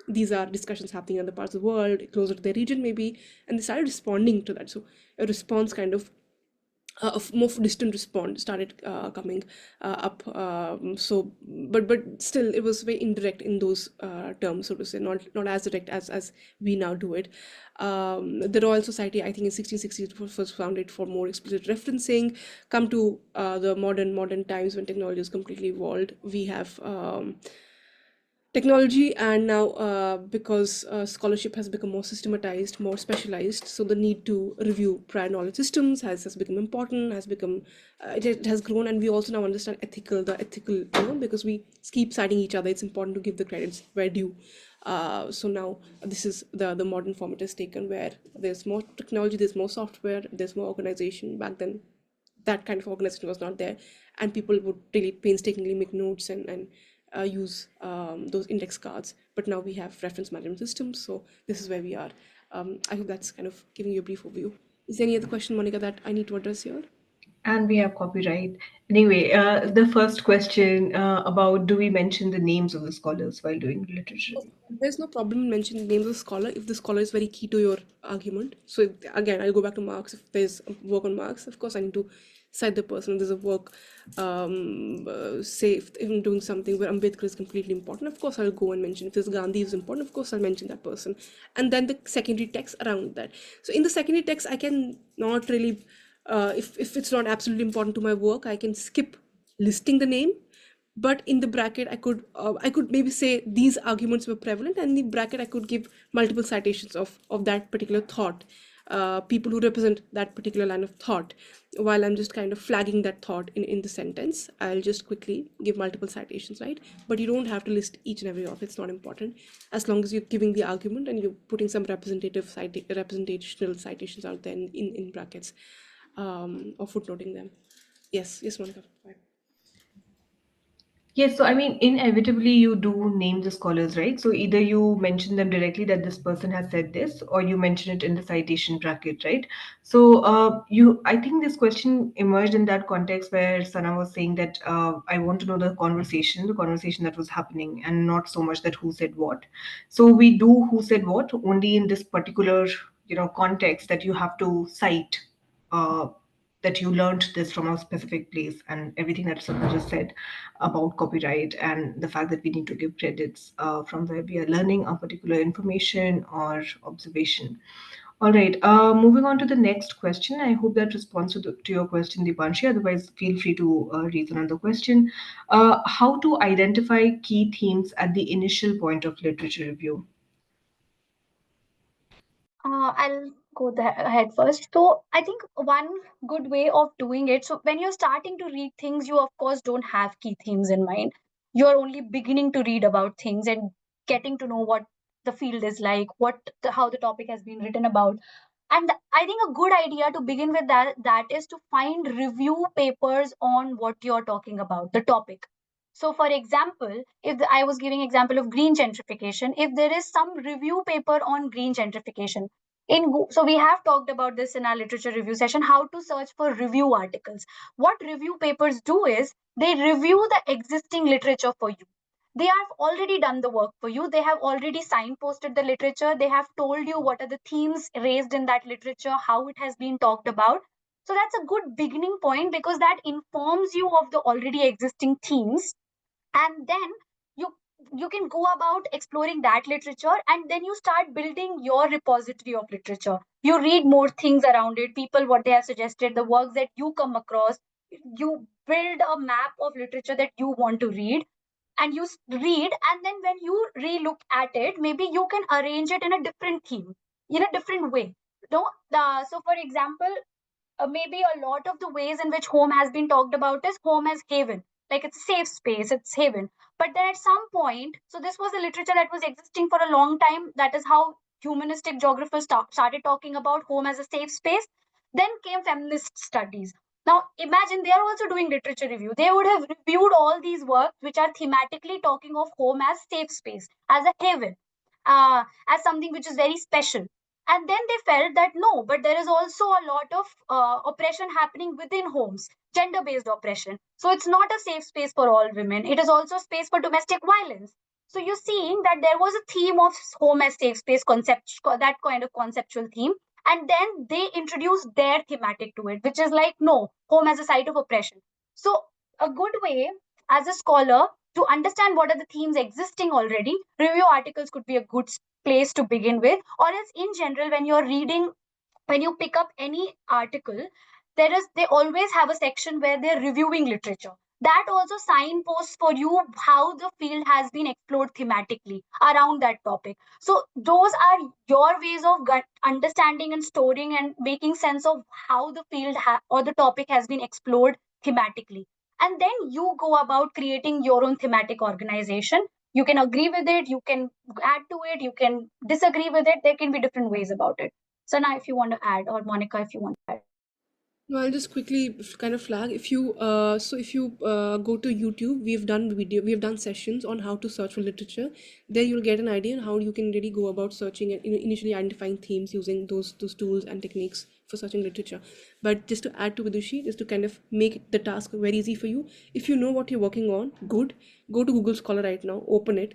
these are discussions happening in other parts of the world, closer to their region maybe, and they started responding to that. So a response kind of a more distant response started coming up. So, but still, it was very indirect in those terms, so to say, not as direct as we now do it. The Royal Society, I think, in 1660 was founded for more explicit referencing. Come to the modern times when technology has completely evolved, we have technology, and now because scholarship has become more systematized, more specialized, so the need to review prior knowledge systems has become important, has become it has grown. And we also now understand the ethical, you know, because we keep citing each other, it's important to give the credits where due. So now this is the modern format is taken, where there's more technology, there's more software, there's more organization. Back then, that kind of organization was not there, and people would really painstakingly make notes and use those index cards. But now we have reference management systems, so this is where we are. I hope that's kind of giving you a brief overview. Is there any other question, Monica, that I need to address here? And we have copyright. Anyway, the first question about, do we mention the names of the scholars while doing literature review? There's no problem in mentioning names of the scholar if the scholar is very key to your argument. So again, I'll go back to Marx. If there's a work on Marx, of course I need to cite the person. If there's a work, say if I'm doing something where Ambedkar is completely important, of course I'll go and mention. If there's Gandhi is important, of course I'll mention that person. And then the secondary text around that. So in the secondary text, I can not really, if it's not absolutely important to my work, I can skip listing the name, but in the bracket I could maybe say these arguments were prevalent, and in the bracket I could give multiple citations of that particular thought, people who represent that particular line of thought. While I'm just kind of flagging that thought in the sentence, I'll just quickly give multiple citations, right? But you don't have to list each and every of it's not important, as long as you're giving the argument and you're putting some representational citations out there in brackets, or footnoting them. Yes, Monica. Bye. Yes, so I mean, inevitably you do name the scholars, right? So either you mention them directly that this person has said this, or you mention it in the citation bracket, right? So I think this question emerged in that context where Sana was saying that I want to know the conversation that was happening, and not so much that who said what. So we do who said what only in this particular, context that you have to cite. That you learned this from a specific place, and everything that Sana just said about copyright and the fact that we need to give credits from where we are learning a particular information or observation. All right, moving on to the next question. I hope that responds to your question, Dipanshi. Otherwise, feel free to raise another question. How to identify key themes at the initial point of literature review? I'll ahead first. So I think one good way of doing it. So when you're starting to read things, you of course don't have key themes in mind. You're only beginning to read about things and getting to know what the field is like, how the topic has been written about. And I think a good idea to begin with that is to find review papers on what you're talking about, the topic. So for example, if I was giving example of green gentrification, if there is some review paper on green gentrification, so we have talked about this in our literature review session, how to search for review articles. What review papers do is they review the existing literature for you. They have already done the work for you. They have already signposted the literature. They have told you what are the themes raised in that literature, how it has been talked about. So that's a good beginning point because that informs you of the already existing themes. And then you you can go about exploring that literature, and then you start building your repository of literature. You read more things around it, people what they have suggested, the works that you come across. You build a map of literature that you want to read, and you read, and then when you re-look at it, maybe you can arrange it in a different theme, in a different way. No, so for example, maybe a lot of the ways in which home has been talked about is home as haven, like it's a safe space, it's haven. But then at some point, so this was a literature that was existing for a long time, that is how humanistic geographers started talking about home as a safe space. Then came feminist studies. Now imagine they are also doing literature review. They would have reviewed all these works which are thematically talking of home as safe space, as a haven, as something which is very special. And then they felt that no, but there is also a lot of oppression happening within homes, gender based oppression. So it's not a safe space for all women, it is also a space for domestic violence. So you're seeing that there was a theme of home as safe space concept, that kind of conceptual theme. And then they introduced their thematic to it, which is like, no, home as a site of oppression. So a good way as a scholar to understand what are the themes existing already, review articles could be a good place to begin with. Or else in general, when you're reading, when you pick up any article, they always have a section where they're reviewing literature. That also signposts for you how the field has been explored thematically around that topic. So those are your ways of understanding and storing and making sense of how the field or the topic has been explored thematically. And then you go about creating your own thematic organization. You can agree with it, you can add to it, you can disagree with it. There can be different ways about it. So now, if you want to add, or Monica, if you want to add. No, I'll just quickly kind of flag if you if you go to YouTube, we have done sessions on how to search for literature. There you'll get an idea on how you can really go about searching and initially identifying themes using those tools and techniques for searching literature. But just to add to Vidushi, just to kind of make the task very easy for you, if you know what you're working on, good. Go to Google Scholar right now, open it,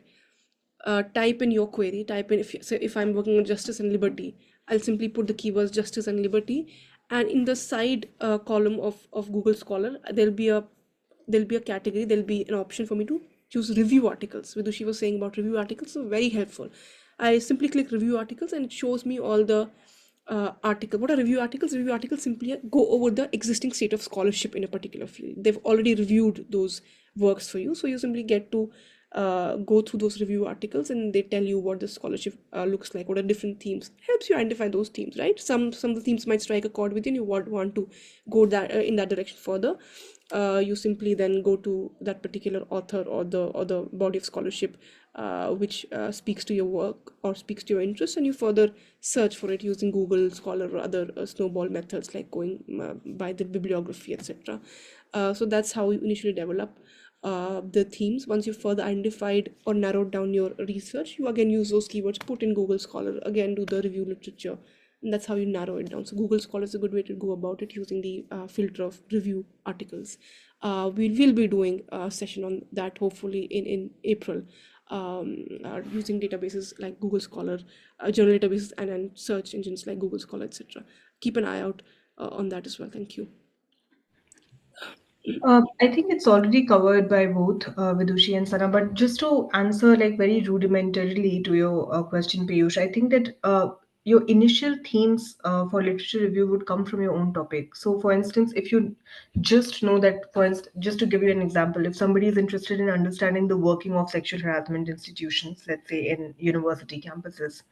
type in your query, type in, if I'm working on justice and liberty, I'll simply put the keywords justice and liberty, and in the side column of Google Scholar, there'll be a category, there'll be an option for me to choose review articles. Vidushi was saying about review articles, so very helpful. I simply click review articles and it shows me all the article. What are review articles? Review articles simply go over the existing state of scholarship in a particular field. They've already reviewed those works for you, so you simply get to go through those review articles and they tell you what the scholarship looks like, what are different themes. Helps you identify those themes, right? Some of the themes might strike a chord with you and you want to go that in that direction further. You simply then go to that particular author or the body of scholarship which speaks to your work or speaks to your interest, and you further search for it using Google Scholar or other snowball methods like going by the bibliography, etc. So that's how you initially develop the themes. Once you've further identified or narrowed down your research, you again use those keywords, put in Google Scholar, again do the review literature, and that's how you narrow it down. So Google Scholar is a good way to go about it using the filter of review articles. We will be doing a session on that hopefully in April, using databases like Google Scholar, general databases, and search engines like Google Scholar, etc. Keep an eye out on that as well. Thank you. I think it's already covered by both Vidushi and Sana, but just to answer like very rudimentarily to your question, Piyush, I think that your initial themes for literature review would come from your own topic. So, for instance, if you just know that, for instance, just to give you an example, if somebody is interested in understanding the working of sexual harassment institutions, let's say in university campuses,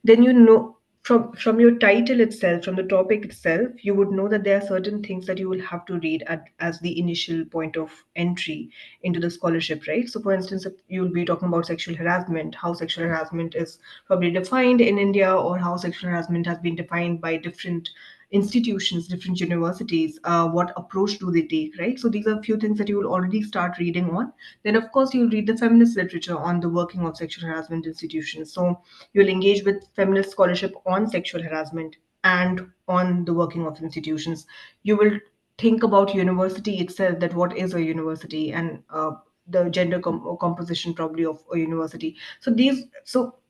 then you know from your title itself, from the topic itself, you would know that there are certain things that you will have to read as the initial point of entry into the scholarship, right? So, for instance, if you'll be talking about sexual harassment, how sexual harassment is probably defined in India, or how sexual harassment has been defined by different institutions, different universities, what approach do they take, right? So these are a few things that you will already start reading on. Then, of course, you'll read the feminist literature on the working of sexual harassment institutions. So you'll engage with feminist scholarship on sexual harassment and on the working of institutions. You will think about university itself, that what is a university, and the gender composition probably of a university. So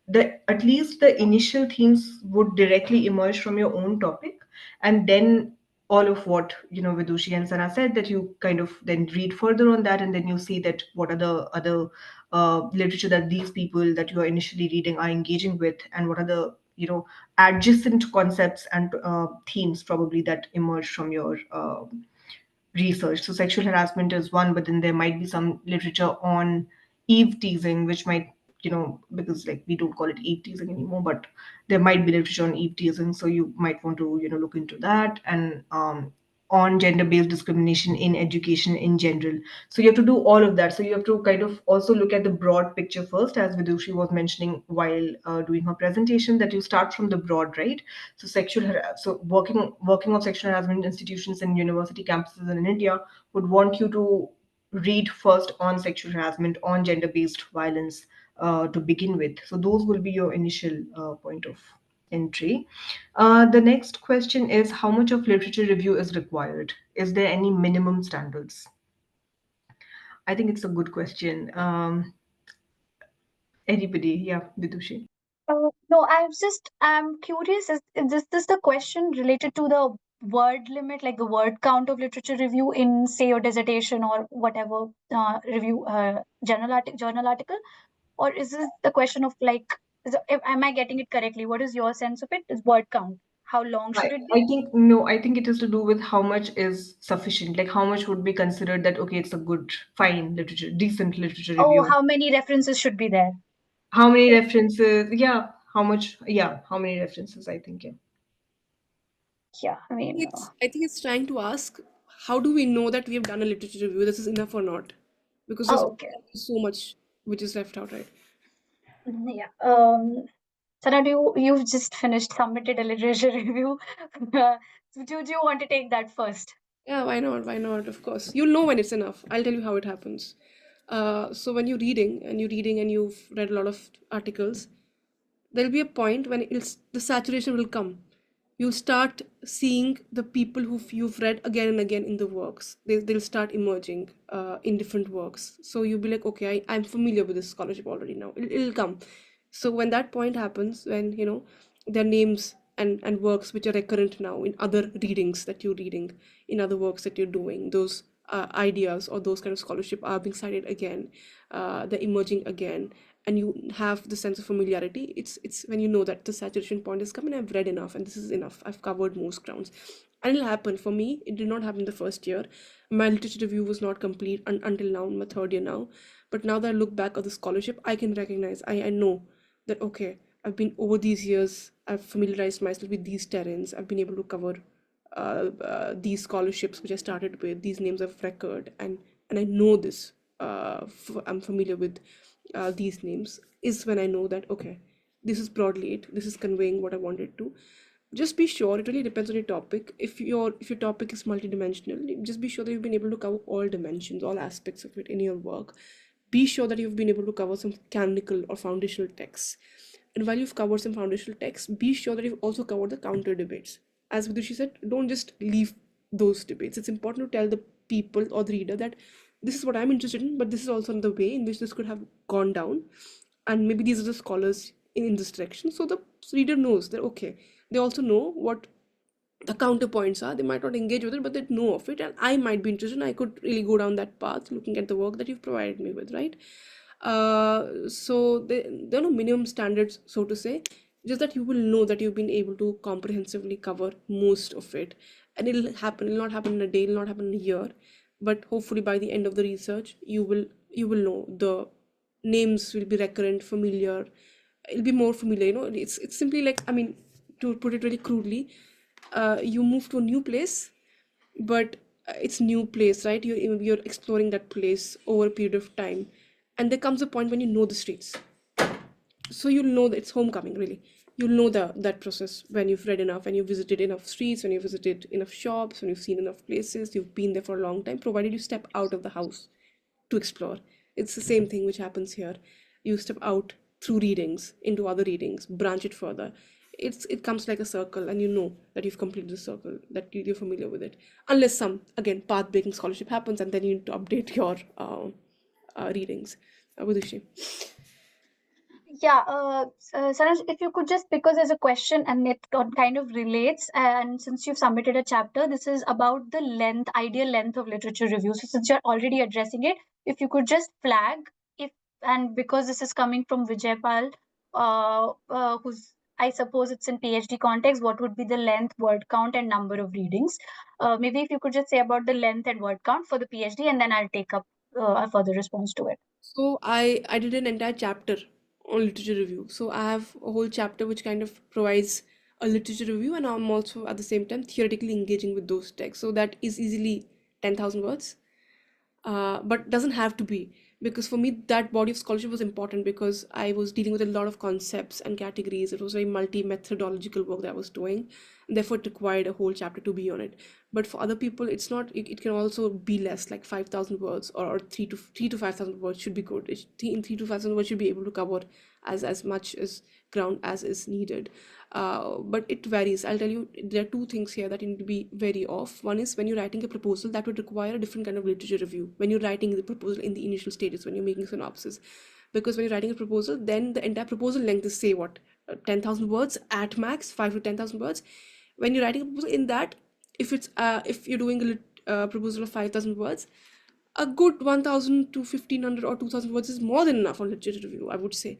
the at least the initial themes would directly emerge from your own topic, and then all of what Vidushi and Sana said, that you kind of then read further on that, and then you see that what are the other literature that these people that you are initially reading are engaging with, and what are the adjacent concepts and themes probably that emerge from your research. So sexual harassment is one, but then there might be some literature on eve teasing, which might, because like we don't call it eve teasing anymore, but there might be literature on eve teasing. So you might want to, look into that, and on gender-based discrimination in education in general. So you have to do all of that. So you have to kind of also look at the broad picture first, as Vidushi was mentioning while doing her presentation, that you start from the broad, right? So so working of sexual harassment institutions in university campuses in India would want you to read first on sexual harassment, on gender-based violence to begin with. So those will be your initial point of entry. The next question is, how much of literature review is required? Is there any minimum standards? I think it's a good question. Anybody? Yeah, Vidushi. No, I'm curious. Is this the question related to the word limit, like the word count of literature review in, say, your dissertation or whatever review journal article, or is this the question of like, am I getting it correctly? What is your sense of it? Is word count? How long I, should it be? I think no, I think it is to do with how much is sufficient, like how much would be considered that okay, it's a good, fine literature, decent literature Oh, review. how many references should be there? How many references? Yeah, how much? Yeah, how many references? I think, yeah. Yeah, I mean, I think it's trying to ask, how do we know that we have done a literature review? This is enough or not? Because there's okay. so much which is left out, right? Yeah. Sana, you've just finished submitted a literature review? Do you want to take that first? Yeah, why not? Why not? Of course. You'll know when it's enough. I'll tell you how it happens. So when you're reading and you've read a lot of articles, there'll be a point when the saturation will come. You'll start seeing the people who you've read again and again in the works. They'll start emerging in different works. So you'll be like, okay, I'm familiar with this scholarship already now. It'll come. So when that point happens, when their names and works which are recurrent now in other readings that you're reading, in other works that you're doing, those ideas or those kind of scholarship are being cited again, they're emerging again, and you have the sense of familiarity. It's when you know that the saturation point is coming. I've read enough, and this is enough. I've covered most grounds, and it'll happen for me. It did not happen the first year. My literature review was not complete until now, my third year now. But now that I look back at the scholarship, I can recognize. I know that okay, I've been over these years. I've familiarized myself with these terrains. I've been able to cover these scholarships which I started with, these names of record, and I know this. I'm familiar with these names. Is when I know that okay, this is broadly it. This is conveying what I wanted to. Just be sure. It really depends on your topic. If your topic is multidimensional, just be sure that you've been able to cover all dimensions, all aspects of it in your work. Be sure that you've been able to cover some canonical or foundational texts. And while you've covered some foundational texts, be sure that you've also covered the counter debates. As Vidushi said, don't just leave those debates. It's important to tell the people or the reader that this is what I'm interested in, but this is also the way in which this could have gone down. And maybe these are the scholars in this direction. So the reader knows that, okay, they also know what the counterpoints are. They might not engage with it, but they know of it, and I might be interested, and I could really go down that path looking at the work that you've provided me with, right? So there are no minimum standards, so to say, just that you will know that you've been able to comprehensively cover most of it. And it'll not happen in a day, it'll not happen in a year, but hopefully by the end of the research, you will know the names will be recurrent, familiar. It'll be more familiar, it's simply like, I mean, to put it really crudely, you move to a new place, but it's new place, right? You're exploring that place over a period of time, and there comes a point when you know the streets, so you'll know that it's homecoming, really. You'll know that process when you've read enough, when you've visited enough streets, when you've visited enough shops, when you've seen enough places, you've been there for a long time, provided you step out of the house to explore. It's the same thing which happens here. You step out through readings into other readings, branch it further. It comes like a circle, and you know that you've completed the circle, that you're familiar with it. Unless some, again, path breaking scholarship happens, and then you need to update your readings. Vidushi. Yeah, Saraj, if you could just, because there's a question and it kind of relates, and since you've submitted a chapter, this is about the length, ideal length of literature review. So since you're already addressing it, if you could just flag if, and because this is coming from Vijay Pal, who's, I suppose it's in PhD context, what would be the length, word count, and number of readings? Maybe if you could just say about the length and word count for the PhD, and then I'll take up a further response to it. So I did an entire chapter on literature review. So I have a whole chapter which kind of provides a literature review, and I'm also at the same time theoretically engaging with those texts. So that is easily 10,000 words, but doesn't have to be, because for me that body of scholarship was important because I was dealing with a lot of concepts and categories. It was very multi-methodological work that I was doing, and therefore it required a whole chapter to be on it. But for other people, it's not. It can also be less, like 5,000 words, or 3 to 5,000 words should be good. In 3 to 5,000 words should be able to cover as much as ground as is needed. But it varies. I'll tell you, there are two things here that you need to be very off. One is when you're writing a proposal, that would require a different kind of literature review. When you're writing the proposal in the initial stages, when you're making synopsis, because when you're writing a proposal, then the entire proposal length is, say, what, 10,000 words at max, 5 to 10,000 words. When you're writing a proposal in that, if you're doing a proposal of 5,000 words, a good 1,000 to 1,500 or 2,000 words is more than enough on literature review, I would say.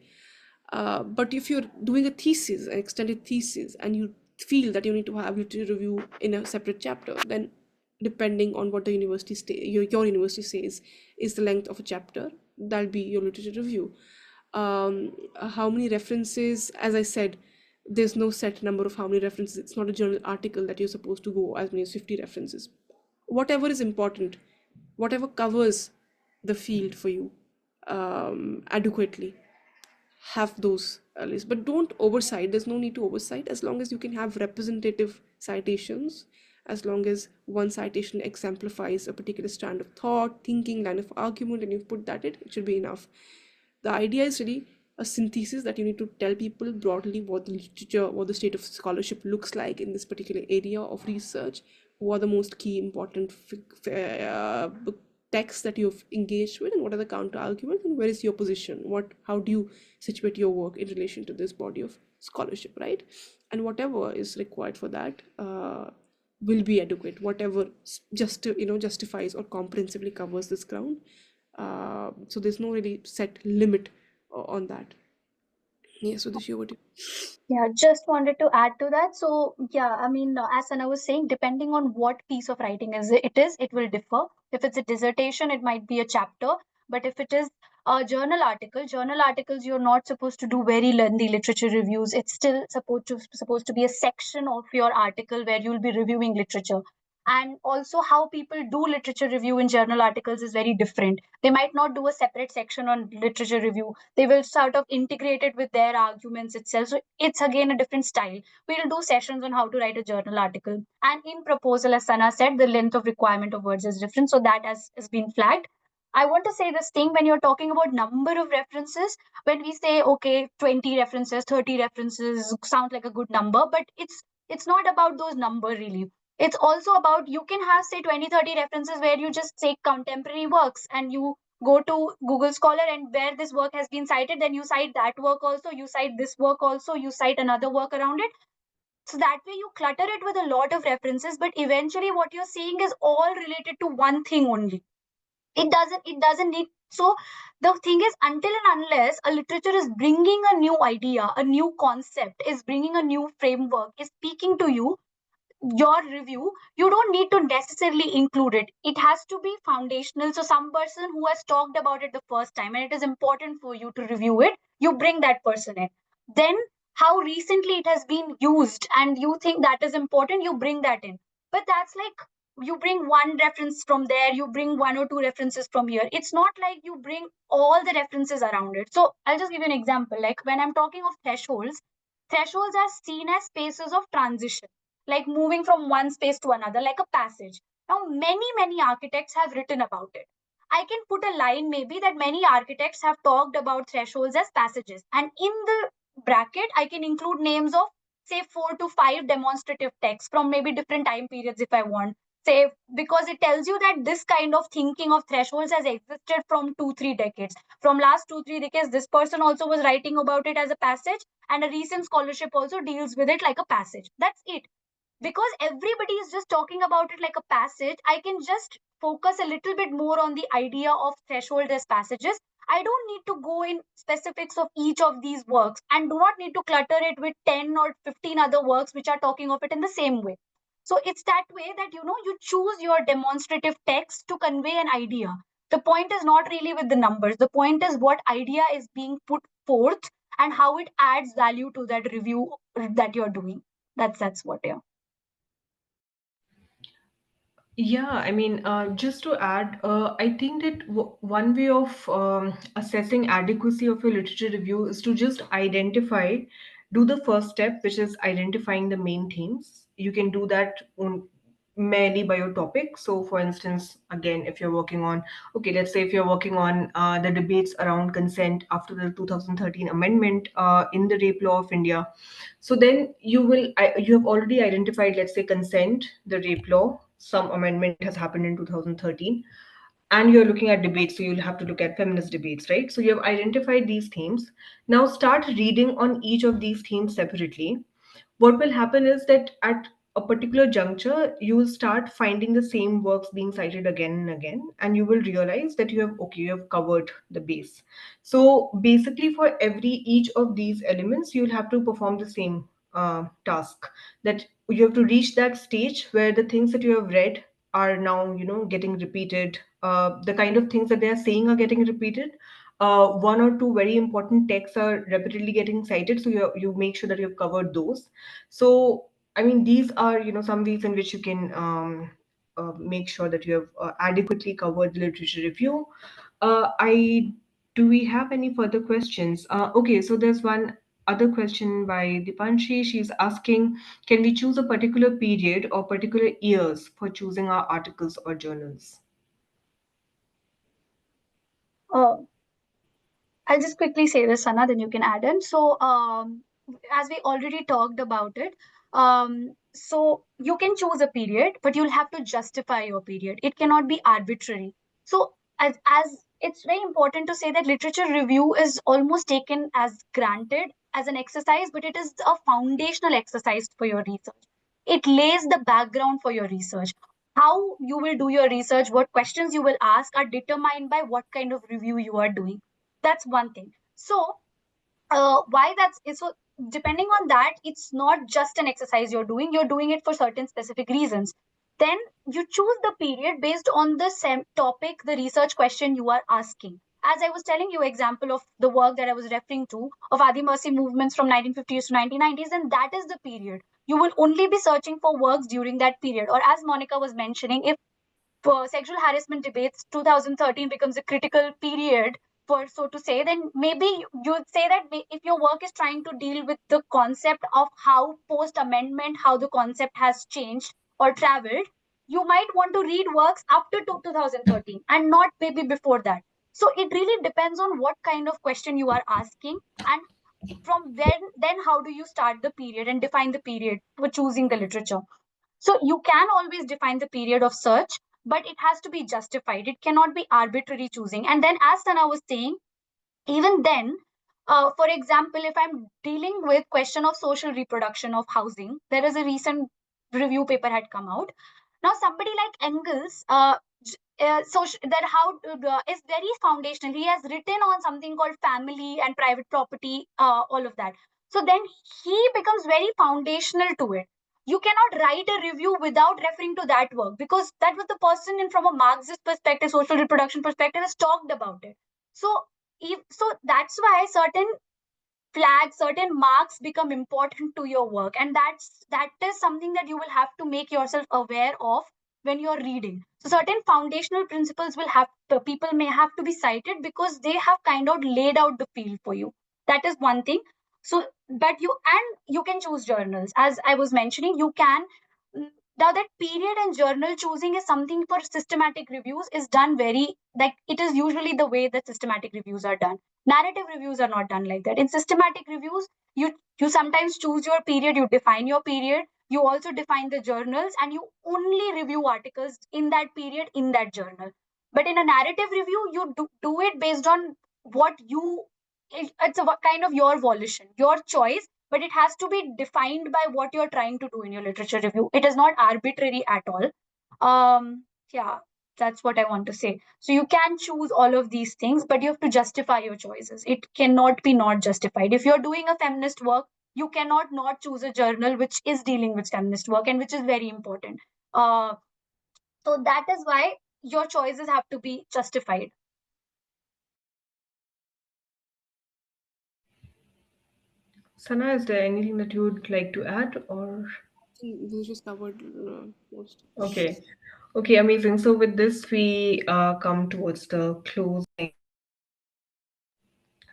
But if you're doing a thesis, an extended thesis, and you feel that you need to have literature review in a separate chapter, then depending on what the your university says is the length of a chapter, that'll be your literature review. How many references? As I said, there's no set number of how many references. It's not a journal article that you're supposed to go as many as 50 references. Whatever is important, whatever covers the field for you adequately, have those lists, but don't oversight. There's no need to oversight, as long as you can have representative citations, as long as one citation exemplifies a particular strand of thought, thinking, line of argument, and you've put that in, it should be enough. The idea is really a synthesis that you need to tell people broadly what the literature, what the state of scholarship looks like in this particular area of research, who are the most key important texts that you've engaged with, and what are the counter arguments, and where is your position, how do you situate your work in relation to this body of scholarship, right? And whatever is required for that will be adequate, whatever justifies or comprehensively covers this ground. So there's no really set limit on that. Yeah, so this year, what do you? Yeah, just wanted to add to that. So, yeah, I mean, as Sana was saying, depending on what piece of writing it will differ. If it's a dissertation, it might be a chapter. But if it is a journal articles, you're not supposed to do very lengthy literature reviews. It's still supposed to be a section of your article where you'll be reviewing literature. And also, how people do literature review in journal articles is very different. They might not do a separate section on literature review. They will sort of integrate it with their arguments itself. So it's again a different style. We'll do sessions on how to write a journal article. And in proposal, as Sana said, the length of requirement of words is different. So that has been flagged. I want to say this thing when you're talking about number of references, when we say, okay, 20 references, 30 references sound like a good number, but it's not about those number really. It's also about, you can have say 20, 30 references where you just say contemporary works and you go to Google Scholar, and where this work has been cited, then you cite that work also, you cite this work also, you cite another work around it. So that way you clutter it with a lot of references, but eventually what you're seeing is all related to one thing only. It doesn't need. So the thing is, until and unless a literature is bringing a new idea, a new concept, is bringing a new framework, is speaking to you, your review, you don't need to necessarily include it. It has to be foundational. So some person who has talked about it the first time and it is important for you to review it, you bring that person in. Then how recently it has been used, and you think that is important, you bring that in. But that's like you bring one reference from there, you bring one or two references from here. It's not like you bring all the references around it. So I'll just give you an example. Like when I'm talking of thresholds, thresholds are seen as spaces of transition, like moving from one space to another, like a passage. Now, many architects have written about it. I can put a line maybe that many architects have talked about thresholds as passages. And in the bracket, I can include names of, say, 4 to 5 demonstrative texts from maybe different time periods if I want. Say, because it tells you that this kind of thinking of thresholds has existed from 2, 3 decades. From last 2, 3 decades, this person also was writing about it as a passage, and a recent scholarship also deals with it like a passage. That's it. Because everybody is just talking about it like a passage, I can just focus a little bit more on the idea of threshold as passages. I don't need to go in specifics of each of these works, and do not need to clutter it with 10 or 15 other works which are talking of it in the same way. So it's that way that you choose your demonstrative text to convey an idea. The point is not really with the numbers. The point is what idea is being put forth and how it adds value to that review that you're doing. That's what, yeah. Yeah, I mean, just to add, I think that one way of assessing adequacy of a literature review is to just identify, do the first step, which is identifying the main themes. You can do that merely by your topic. So, for instance, again, if you're working on, okay, let's say if you're working on the debates around consent after the 2013 amendment in the rape law of India, so then you have already identified, let's say, consent, the rape law, some amendment has happened in 2013, and you're looking at debates, so you'll have to look at feminist debates, right? So you have identified these themes. Now start reading on each of these themes separately. What will happen is that at a particular juncture, you will start finding the same works being cited again and again, and you will realize that you have covered the base. So basically, for every each of these elements, you'll have to perform the same task. That you have to reach that stage where the things that you have read are now, getting repeated. The kind of things that they are saying are getting repeated. One or two very important texts are repeatedly getting cited, so you make sure that you've covered those. So I mean, these are, some ways in which you can make sure that you have adequately covered the literature review. I Do we have any further questions? Okay, so there's one other question by Dipanshi. She's asking, can we choose a particular period or particular years for choosing our articles or journals? Uh, I'll just quickly say this, Sana, then you can add in. So, as we already talked about it, so you can choose a period, but you'll have to justify your period. It cannot be arbitrary. So, as it's very important to say that literature review is almost taken as granted as an exercise, but it is a foundational exercise for your research. It lays the background for your research. How you will do your research, what questions you will ask, are determined by what kind of review you are doing. That's one thing. So why that's so depending on that, it's not just an exercise you're doing it for certain specific reasons. Then you choose the period based on the topic, the research question you are asking. As I was telling you example of the work that I was referring to of Adi Mercy movements from 1950s to 1990s, and that is the period you will only be searching for works during that period. Or as Monica was mentioning, if for sexual harassment debates 2013 becomes a critical period, for so to say, then maybe you'd say that if your work is trying to deal with the concept of how post amendment, how the concept has changed or traveled, you might want to read works after 2013 and not maybe before that. So it really depends on what kind of question you are asking, and from when then how do you start the period and define the period for choosing the literature. So you can always define the period of search, but it has to be justified. It cannot be arbitrary choosing. And then, as Sana was saying, even then, for example, if I'm dealing with question of social reproduction of housing, there is a recent review paper had come out. Now, somebody like Engels, so that how is very foundational. He has written on something called family and private property, all of that. So then he becomes very foundational to it. You cannot write a review without referring to that work, because that was the person in from a Marxist perspective, social reproduction perspective, has talked about it. So that's why certain flags, certain marks become important to your work, and that is something that you will have to make yourself aware of when you're reading. So certain foundational principles will have people may have to be cited because they have kind of laid out the field for you. That is one thing. So, but you can choose journals, as I was mentioning. You can now that period and journal choosing is something for systematic reviews is done very, like, it is usually the way that systematic reviews are done. Narrative reviews are not done like that. In systematic reviews, you sometimes choose your period, you define your period, you also define the journals, and you only review articles in that period in that journal. But in a narrative review, you do it based on what you it's a kind of your volition, your choice, but it has to be defined by what you're trying to do in your literature review. It is not arbitrary at all. Yeah, that's what I want to say. So you can choose all of these things, but you have to justify your choices. It cannot be not justified. If you're doing a feminist work, you cannot not choose a journal which is dealing with feminist work and which is very important. Uh, so that is why your choices have to be justified. Sana, is there anything that you would like to add or? This just covered most. Okay. Okay, amazing. So with this, we come towards the closing.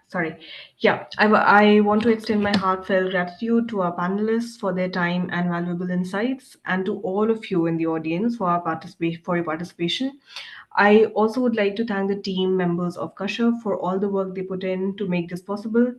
Sorry. Yeah, I want to extend my heartfelt gratitude to our panelists for their time and valuable insights, and to all of you in the audience for your participation. I also would like to thank the team members of Kasha for all the work they put in to make this possible.